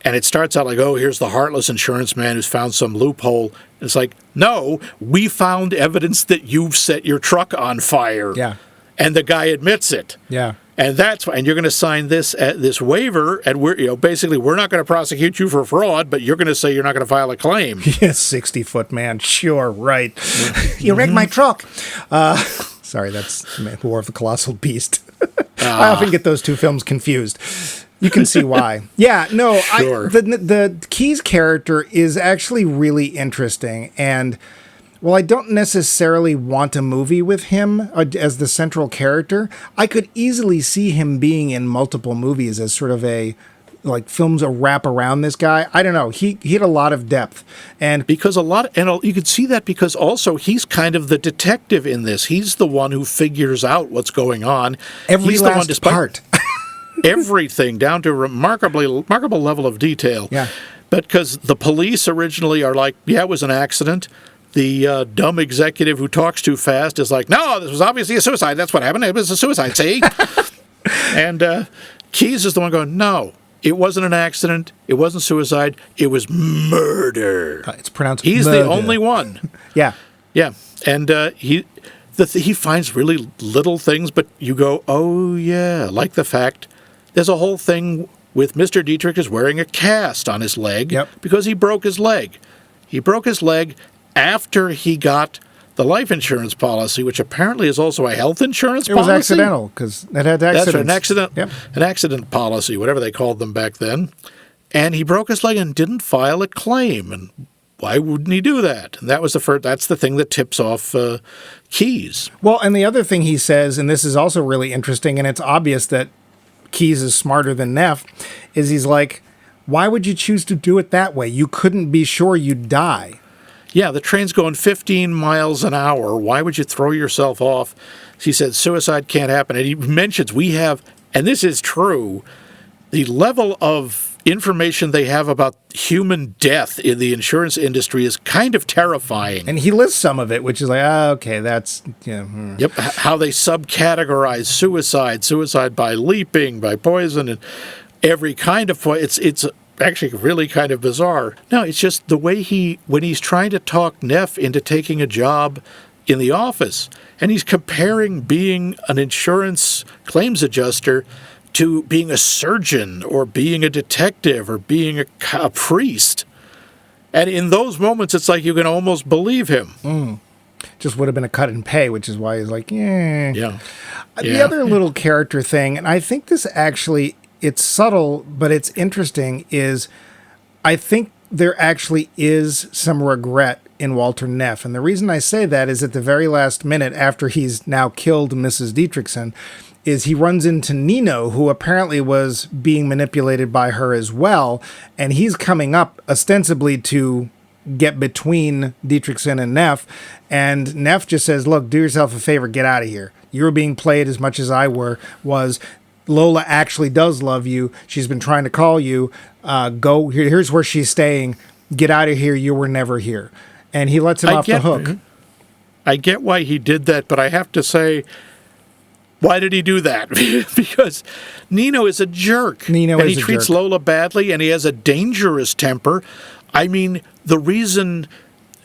And it starts out like, oh, here's the heartless insurance man who's found some loophole. And it's like, no, we found evidence that you've set your truck on fire. Yeah. And the guy admits it. Yeah. And and you're going to sign this waiver, and we're basically we're not going to prosecute you for fraud, but you're going to say you're not going to file a claim. Yes, 60-foot man. Sure, right. You wrecked my truck. Sorry, that's War of the Colossal Beast. I often get those two films confused. You can see why. Yeah, no, Sure. the Keyes character is actually really interesting. And while I don't necessarily want a movie with him as the central character, I could easily see him being in multiple movies as sort of films a wrap around this guy. I don't know. He had a lot of depth. And because you could see that because also he's kind of the detective in this. He's the one who figures out what's going on. Every he's last part. Everything down to a remarkable level of detail. Yeah. But because the police originally are like, yeah, it was an accident. The dumb executive who talks too fast is like, no, this was obviously a suicide. That's what happened. It was a suicide, see? And Keyes is the one going, no, it wasn't an accident. It wasn't suicide. It was murder. It's pronounced He's murder. the only one. Yeah. Yeah. And he finds really little things, but you go, oh, yeah, like the fact there's a whole thing with Mr. Dietrich is wearing a cast on his leg because he broke his leg. He broke his leg after he got the life insurance policy, which apparently is also a health insurance policy. It was accidental because it had accidents. That's an accident policy, whatever they called them back then. And he broke his leg and didn't file a claim. And why wouldn't he do that? And that's the thing that tips off Keyes. Well, and the other thing he says, and this is also really interesting, and it's obvious that Keyes is smarter than Neff, is he's like, why would you choose to do it that way? You couldn't be sure you'd die. Yeah, the train's going 15 miles an hour. Why would you throw yourself off? He said suicide can't happen. And he mentions we have, and this is true, the level of information they have about human death in the insurance industry is kind of terrifying. And he lists some of it, which is like, okay, that's, Yep, how they subcategorize suicide by leaping, by poison, and every kind of poison. It's actually really kind of bizarre. No, it's just the way when he's trying to talk Neff into taking a job in the office, and he's comparing being an insurance claims adjuster to being a surgeon or being a detective or being a priest. And in those moments, it's like you can almost believe him. Just would have been a cut in pay, which is why he's like, Yeah. The other little character thing, and I think this actually, it's subtle, but it's interesting, is I think there actually is some regret in Walter Neff. And the reason I say that is at the very last minute, after he's now killed Mrs. Dietrichson, is he runs into Nino, who apparently was being manipulated by her as well, and he's coming up ostensibly to get between Dietrichson and Neff, and Neff just says, look, do yourself a favor, get out of here. You were being played as much as I was. Lola actually does love you. She's been trying to call you. Go, here's where she's staying. Get out of here. You were never here. And he lets him off the hook. I get why he did that, but I have to say, why did he do that? Because Nino is a jerk. And he treats Lola badly, and he has a dangerous temper. I mean, the reason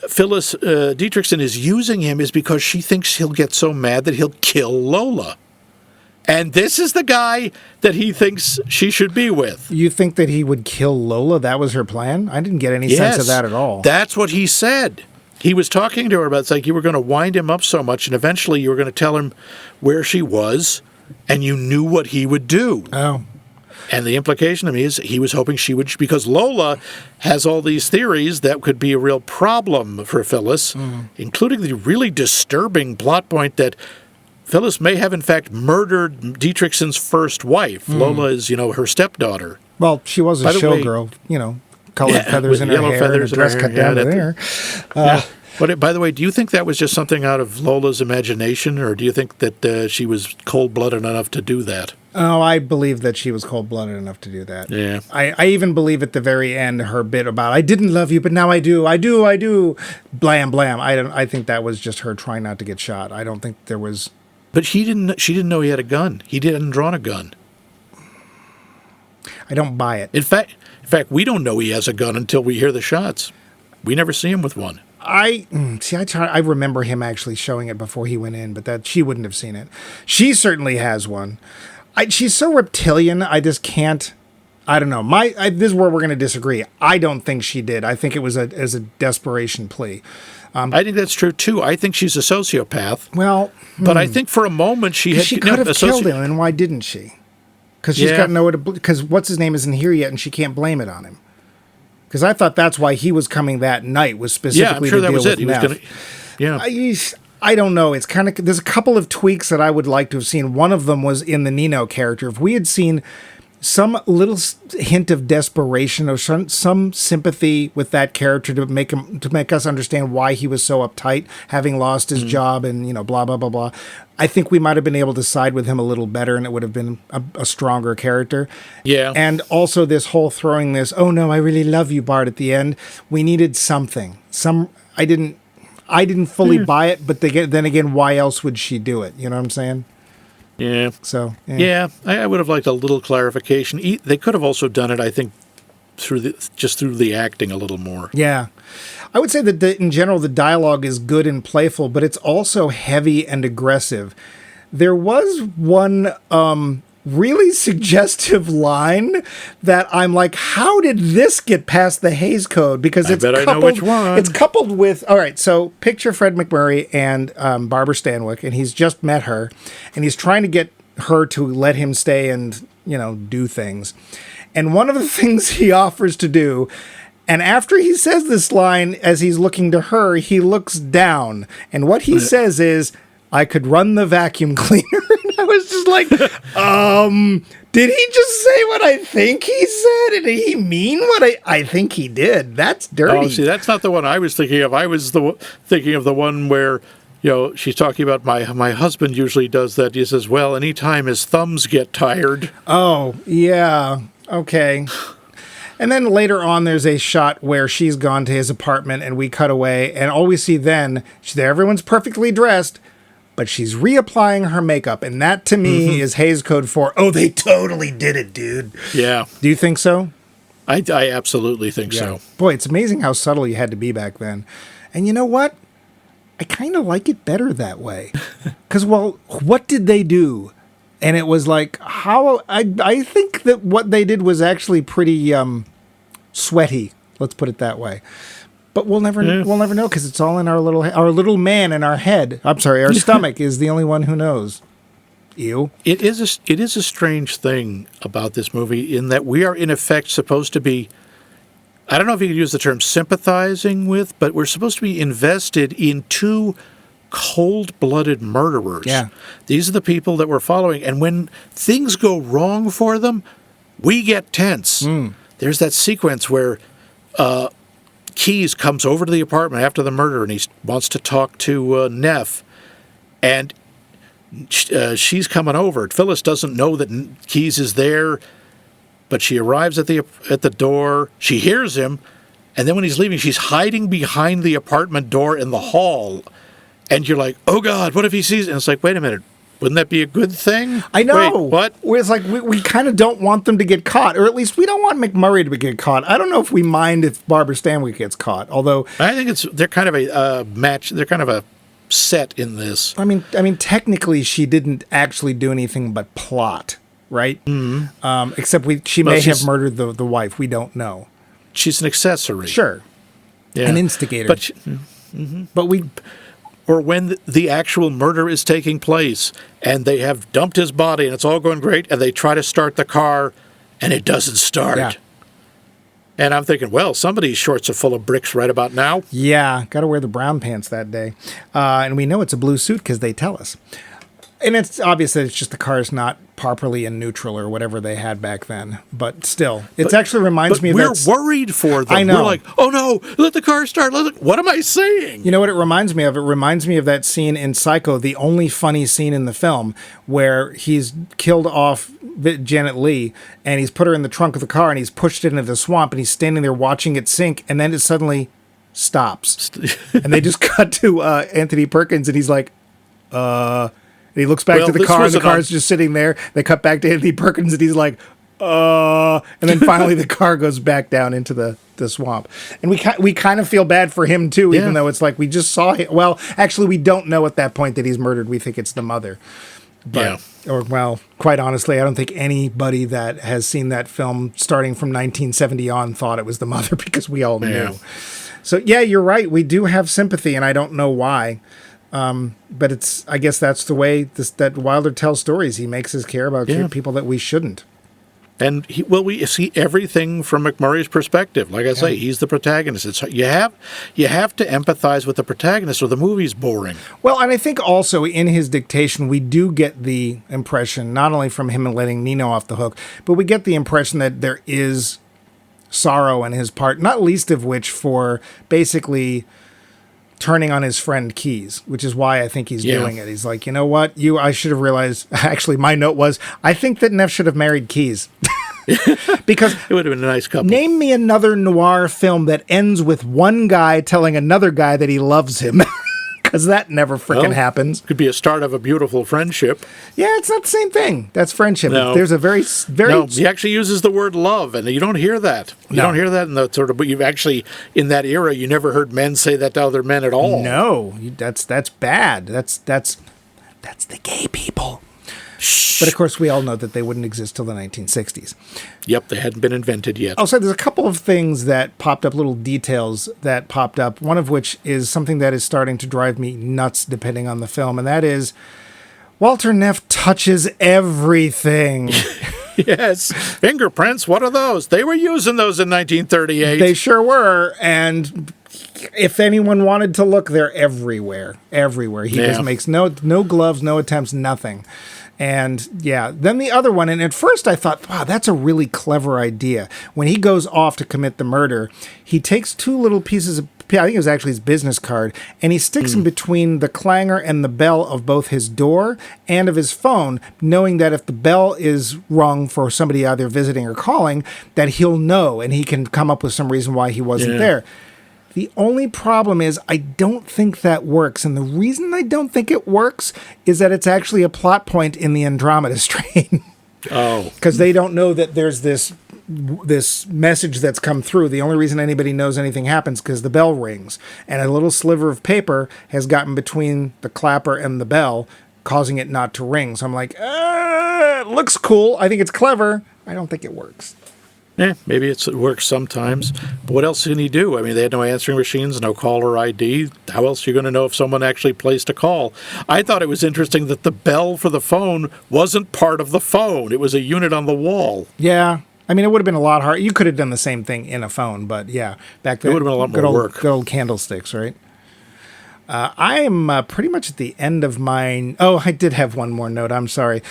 Phyllis Dietrichson is using him is because she thinks he'll get so mad that he'll kill Lola. And this is the guy that he thinks she should be with. You think that he would kill Lola? That was her plan? I didn't get any sense of that at all. That's what he said. He was talking to her about, it's like you were going to wind him up so much, and eventually you were going to tell him where she was, and you knew what he would do. Oh. And the implication to me is he was hoping she would, because Lola has all these theories that could be a real problem for Phyllis, including the really disturbing plot point that Phyllis may have, in fact, murdered Dietrichson's first wife. Lola is, her stepdaughter. Well, she was a showgirl, colored feathers in her hair, feathers and a dress cut down to there. But by the way, do you think that was just something out of Lola's imagination, or do you think that she was cold-blooded enough to do that? Oh, I believe that she was cold-blooded enough to do that. Yeah. I even believe at the very end her bit about, I didn't love you, but now I do, blam, blam. I think that was just her trying not to get shot. I don't think there was... But she didn't know he had a gun. He hadn't drawn a gun. I don't buy it. In fact, we don't know he has a gun until we hear the shots. We never see him with one. I remember him actually showing it before he went in, but that she wouldn't have seen it. She certainly has one. She's so reptilian, I just can't. I don't know. This is where we're going to disagree. I don't think she did. I think it was as a desperation plea. I think that's true too. I think she's a sociopath. Well, but I think for a moment she could have killed him, and why didn't she? because she's got nowhere to, because what's his name isn't here yet, and she can't blame it on him. Because I thought that's why he was coming that night, was specifically to deal with Neff. I don't know. It's kind of, there's a couple of tweaks that I would like to have seen. One of them was in the Nino character. If we had seen some little hint of desperation or some sympathy with that character to make us understand why he was so uptight, having lost his job and, blah, blah, blah, blah. I think we might have been able to side with him a little better, and it would have been a stronger character. Yeah. And also this whole throwing this, oh no, I really love you, Bart, at the end. We needed something. I didn't fully buy it, but then again, why else would she do it? You know what I'm saying? Yeah. So, I would have liked a little clarification. They could have also done it, I think, through the acting a little more. Yeah. I would say that in general, the dialogue is good and playful, but it's also heavy and aggressive. There was one really suggestive line that I'm like, how did this get past the Hays Code? Because I know which one. It's coupled with, all right, so picture Fred MacMurray and Barbara Stanwyck, and he's just met her, and he's trying to get her to let him stay and, do things. And one of the things he offers to do, and after he says this line, as he's looking to her, he looks down. And what he says is, I could run the vacuum cleaner. And I was just like, did he just say what I think he said? And did he mean what I think he did? That's dirty. Oh, see, that's not the one I was thinking of. I was thinking of the one where, she's talking about my husband usually does that. He says, well, anytime his thumbs get tired. Oh, yeah. Okay. And then later on, there's a shot where she's gone to his apartment and we cut away. And all we see then, she's there, everyone's perfectly dressed, but she's reapplying her makeup. And that, to me, is Hays Code for, oh, they totally did it, dude. Yeah. Do you think so? I absolutely think so. Boy, it's amazing how subtle you had to be back then. And you know what? I kind of like it better that way. Because, well, what did they do? And it was like, I think that what they did was actually pretty sweaty. Let's put it that way. But we'll never know, because it's all in our little man in our head. I'm sorry, our stomach is the only one who knows. Ew. It is a strange thing about this movie in that we are in effect supposed to be, I don't know if you could use the term sympathizing with, but we're supposed to be invested in two cold-blooded murderers. Yeah. These are the people that we're following, and when things go wrong for them, we get tense. There's that sequence where Keyes comes over to the apartment after the murder, and he wants to talk to Neff, and she's coming over. Phyllis doesn't know that Keyes is there, but she arrives at the door. She hears him, and then when he's leaving, she's hiding behind the apartment door in the hall. And you're like, oh, God, what if he sees it? And it's like, wait a minute. Wouldn't that be a good thing? I know. Wait, what? Where it's like we kind of don't want them to get caught. Or at least we don't want MacMurray to get caught. I don't know if we mind if Barbara Stanwyck gets caught. Although I think they're kind of a match. They're kind of a set in this. I mean, technically, she didn't actually do anything but plot, right? Mm-hmm. Except she may have murdered the wife. We don't know. She's an accessory. Sure. Yeah. An instigator. But we... Or when the actual murder is taking place and they have dumped his body and it's all going great and they try to start the car and it doesn't start. Yeah. And I'm thinking, well, somebody's shorts are full of bricks right about now. Yeah, got to wear the brown pants that day. And we know it's a blue suit because they tell us. And it's obvious that it's just the car's not properly in neutral or whatever they had back then. But still, it actually reminds me of that. We're worried for them. I know. We're like, oh no, let the car start. What am I saying? You know what it reminds me of? It reminds me of that scene in Psycho, the only funny scene in the film, where he's killed off Janet Leigh and he's put her in the trunk of the car and he's pushed it into the swamp and he's standing there watching it sink, and then it suddenly stops. And they just cut to Anthony Perkins and he's like, And he looks back to the car, and the car's just sitting there. They cut back to Anthony Perkins, and he's like, and then finally the car goes back down into the swamp. And we kind of feel bad for him, too, even though it's like we just saw him. Well, actually, we don't know at that point that he's murdered. We think it's the mother. But, well, quite honestly, I don't think anybody that has seen that film starting from 1970 on thought it was the mother, because we all knew. So, yeah, you're right. We do have sympathy, and I don't know why. But I guess that's the way that Wilder tells stories. He makes us care about people that we shouldn't. And we see everything from MacMurray's perspective. Like I say, he's the protagonist. You have to empathize with the protagonist, or the movie's boring. Well, and I think also in his dictation, we do get the impression, not only from him letting Nino off the hook, but we get the impression that there is sorrow on his part, not least of which for basically turning on his friend Keys, which is why I think he's doing it. He's like, you know what? I should have realized. Actually, my note was, I think that Neff should have married Keys. Because it would have been a nice couple. Name me another noir film that ends with one guy telling another guy that he loves him. Because that never freaking happens. Could be a start of a beautiful friendship. Yeah, it's not the same thing. That's friendship. No. There's a very... No, he actually uses the word love, and you don't hear that. You don't hear that in the sort of... But you've actually, in that era, you never heard men say that to other men at all. No, that's bad. That's the gay people. Shh. But of course, we all know that they wouldn't exist till the 1960s. Yep, they hadn't been invented yet. Also, there's a couple of things that popped up, little details that popped up, one of which is something that is starting to drive me nuts depending on the film, and that is Walter Neff touches everything. Yes. Fingerprints, what are those? They were using those in 1938. They sure were, and if anyone wanted to look, they're everywhere. Everywhere. He just makes no gloves, no attempts, nothing. And then the other one, and at first I thought, wow, that's a really clever idea. When he goes off to commit the murder, he takes two little pieces of, I think it was actually his business card, and he sticks them between the clanger and the bell of both his door and of his phone, knowing that if the bell is rung for somebody either visiting or calling, that he'll know and he can come up with some reason why he wasn't there. The only problem is I don't think that works. And the reason I don't think it works is that it's actually a plot point in the Andromeda Strain. Oh. Because they don't know that there's this message that's come through. The only reason anybody knows anything happens because the bell rings. And a little sliver of paper has gotten between the clapper and the bell, causing it not to ring. So I'm like, it looks cool. I think it's clever. I don't think it works. Maybe it works sometimes. But what else can he do? I mean, they had no answering machines, no caller ID. How else are you going to know if someone actually placed a call? I thought it was interesting that the bell for the phone wasn't part of the phone. It was a unit on the wall. Yeah. I mean, it would have been a lot harder. You could have done the same thing in a phone, but back then it would have been a lot more work. Good old candlesticks, right? I'm pretty much at the end of mine. Oh, I did have one more note. I'm sorry.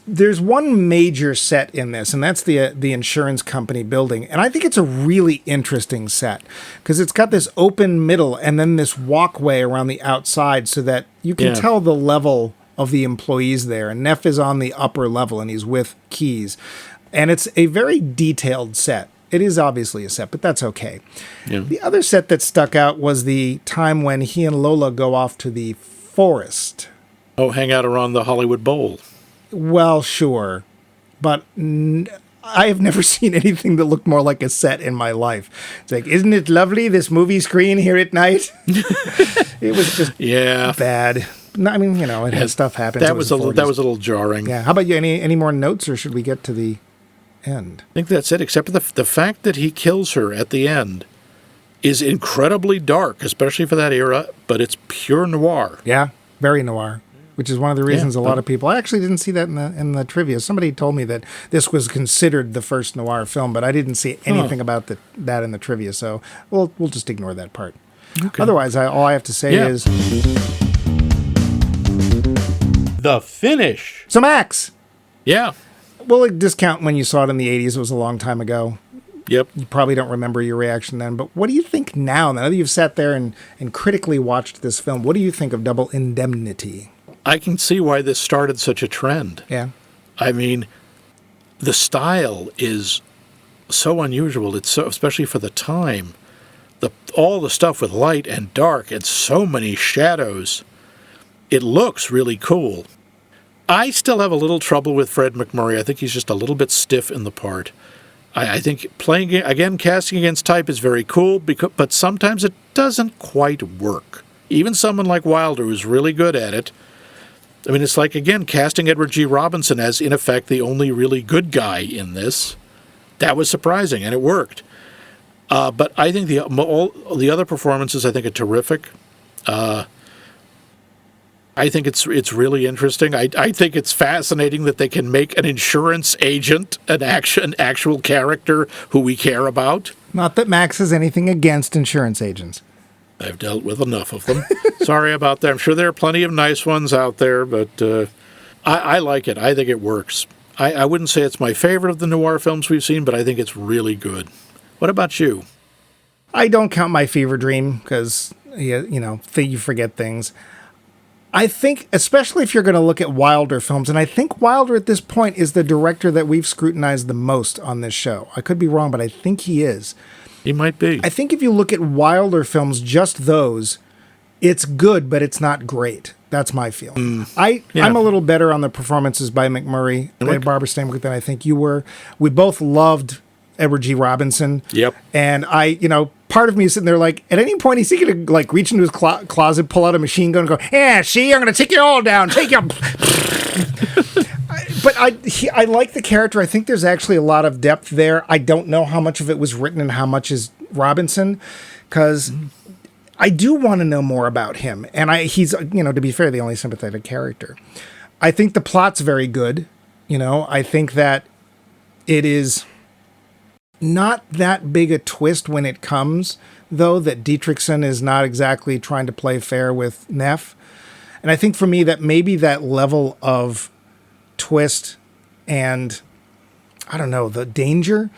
There's one major set in this, and that's the insurance company building. And I think it's a really interesting set because it's got this open middle and then this walkway around the outside so that you can tell the level of the employees there. And Neff is on the upper level and he's with Keys. And it's a very detailed set. It is obviously a set, but that's okay. Yeah. The other set that stuck out was the time when he and Lola go off to the forest. Oh, hang out around the Hollywood Bowl. Well, sure. But I have never seen anything that looked more like a set in my life. It's like, isn't it lovely, this movie screen here at night? It was just bad. No, I mean, it had stuff happen. That was a little jarring. Yeah. How about you? Any more notes, or should we get to the end? I think that's it, except for the fact that he kills her at the end is incredibly dark, especially for that era, but it's pure noir. Yeah, very noir, which is one of the reasons a lot of people... I actually didn't see that in the trivia. Somebody told me that this was considered the first noir film, but I didn't see anything about that in the trivia, so we'll just ignore that part. Okay. Otherwise, all I have to say is... The finish. So, Max. Yeah. We'll discount when you saw it in the 80s. It was a long time ago. Yep. You probably don't remember your reaction then, but what do you think now that you've sat there and critically watched this film? What do you think of Double Indemnity? I can see why this started such a trend. Yeah. I mean, the style is so unusual. It's so, especially for the time, all the stuff with light and dark and so many shadows. It looks really cool. I still have a little trouble with Fred MacMurray. I think he's just a little bit stiff in the part. I think playing, again, casting against type is very cool, but sometimes it doesn't quite work. Even someone like Wilder, who's really good at it. I mean, it's like, again, casting Edward G. Robinson as, in effect, the only really good guy in this. That was surprising, and it worked. But I think the other performances, I think, are terrific. I think it's really interesting. I think it's fascinating that they can make an insurance agent an actual character who we care about. Not that Max has anything against insurance agents. I've dealt with enough of them. Sorry about that. I'm sure there are plenty of nice ones out there, but I like it. I think it works. I wouldn't say it's my favorite of the noir films we've seen, but I think it's really good. What about you? I don't count My Fever Dream because, you forget things. I think, especially if you're going to look at Wilder films, and I think Wilder at this point is the director that we've scrutinized the most on this show. I could be wrong, but I think he is. He might be. I think if you look at Wilder films, just those, it's good, but it's not great. That's my feeling. I'm a little better on the performances by MacMurray and Barbara Stanwyck than I think you were. We both loved Edward G. Robinson. Yep. And part of me is sitting there like, at any point, is he going to reach into his closet, pull out a machine gun, and go, "Yeah, see, I'm going to take you all down. Take you." But I like the character. I think there's actually a lot of depth there. I don't know how much of it was written and how much is Robinson, because I do want to know more about him. And he's, to be fair, the only sympathetic character. I think the plot's very good. I think that it is not that big a twist when it comes, though, that Dietrichson is not exactly trying to play fair with Neff. And I think for me that maybe that level of twist and, I don't know, the danger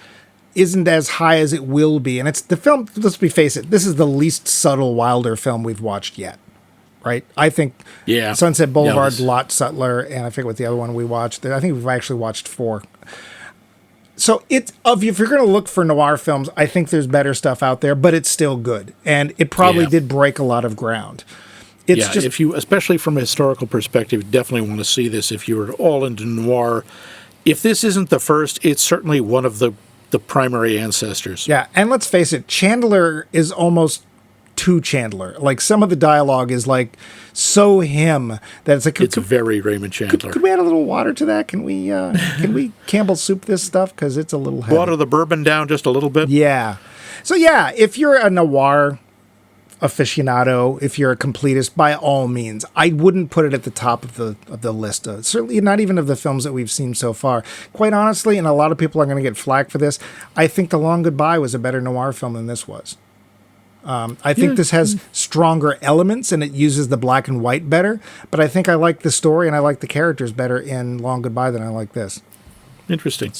isn't as high as it will be. And it's the film, let's face it, this is the least subtle Wilder film we've watched yet, right? I think Sunset Boulevard, Lot Sutler, and I forget what the other one we watched. I think we've actually watched 4. So if you're going to look for noir films, I think there's better stuff out there, but it's still good. And it probably did break a lot of ground. It's just, if you, especially from a historical perspective, you definitely want to see this if you're all into noir. If this isn't the first, it's certainly one of the primary ancestors. Yeah, and let's face it, Chandler is almost too Chandler. Like, some of the dialogue is like so him that it's like, it's very Raymond Chandler. Could we add a little water to that? Can we Campbell soup this stuff? Because it's a little heavy. Water the bourbon down just a little bit. Yeah. So yeah, if you're a noir aficionado, if you're a completist, by all means, I wouldn't put it at the top of the list. Certainly not even of the films that we've seen so far. Quite honestly, and a lot of people are going to get flack for this, I think The Long Goodbye was a better noir film than this was. I think this has stronger elements and it uses the black and white better, but I think I like the story and I like the characters better in Long Goodbye than I like this. Interesting.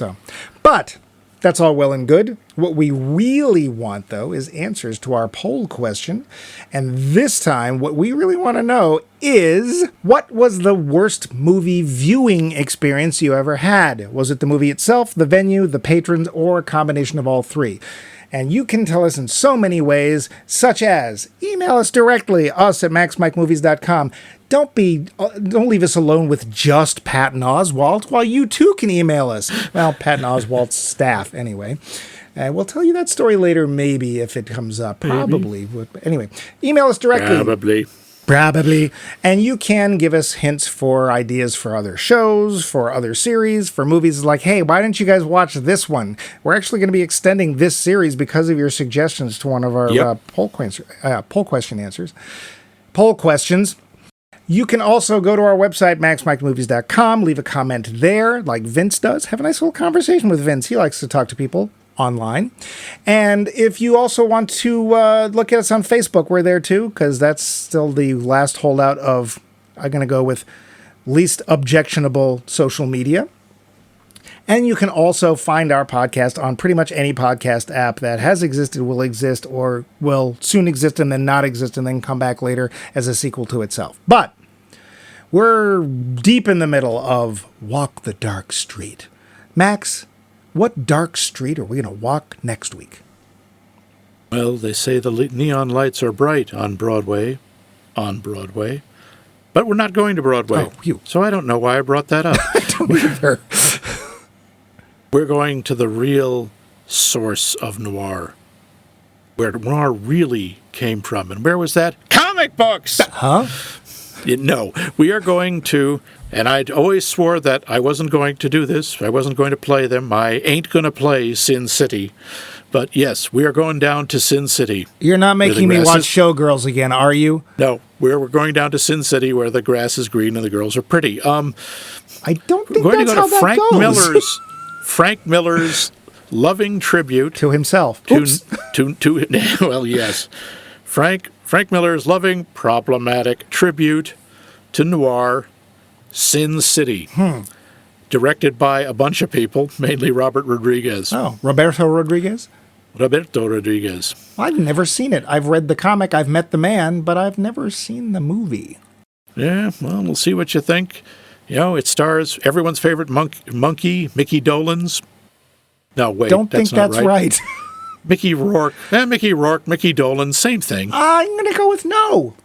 But that's all well and good. What we really want, though, is answers to our poll question. And this time, what we really want to know is, what was the worst movie viewing experience you ever had? Was it the movie itself, the venue, the patrons, or a combination of all three? And you can tell us in so many ways, such as email us directly, us at maxmikemovies.com. Don't leave us alone with just Patton Oswalt, while you too can email us. Well, Patton Oswalt's staff, anyway. We'll tell you that story later, maybe, if it comes up. Probably. Anyway, email us directly. Probably. And you can give us hints for ideas for other shows, for other series, for movies like, hey, why didn't you guys watch this one? We're actually going to be extending this series because of your suggestions to one of our poll questions. You can also go to our website, maxmikemovies.com, leave a comment there, like Vince does. Have a nice little conversation with Vince. He likes to talk to people online. And if you also want to look at us on Facebook, we're there too, because that's still the last holdout of, I'm going to go with, least objectionable social media. And you can also find our podcast on pretty much any podcast app that has existed, will exist, or will soon exist and then not exist and then come back later as a sequel to itself. But we're deep in the middle of Walk the Dark Street. Max, what dark street are we going to walk next week? Well, they say the neon lights are bright on Broadway. But we're not going to Broadway. So I don't know why I brought that up. I don't either. We're going to the real source of noir, where noir really came from. And where was that? Comic books! Huh? No, we are going to, and I always swore that I wasn't going to do this. I wasn't going to play them. I ain't going to play Sin City. But yes, we are going down to Sin City. You're not making me watch Showgirls again, are you? No, where we're going down to Sin City, where the grass is green and the girls are pretty. I don't think We're going that's to go how to that Frank goes. Frank Miller's loving tribute To himself. to, Oops. well, yes. Frank Miller's loving, problematic tribute to noir, Sin City. Directed by a bunch of people, mainly Robert Rodriguez. Oh, Roberto Rodriguez? Roberto Rodriguez. I've never seen it. I've read the comic, I've met the man, but I've never seen the movie. Yeah, well, we'll see what you think. You know, it stars everyone's favorite monkey, Mickey Dolenz. No, wait, Don't think not that's right. Mickey Rourke. Mickey Rourke, Mickey Dolenz, same thing. I'm going to go with no.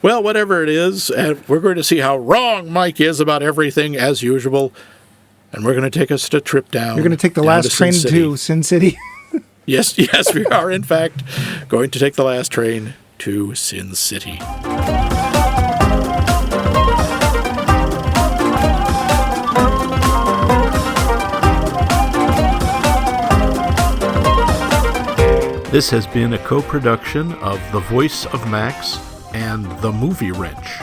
Well, whatever it is, we're going to see how wrong Mike is about everything as usual. And we're going to take us a trip down. You're going to take the down last to train Sin City. to Sin City? Yes, we are, in fact, going to take the last train to Sin City. This has been a co-production of The Voice of Max and The Movie Wrench.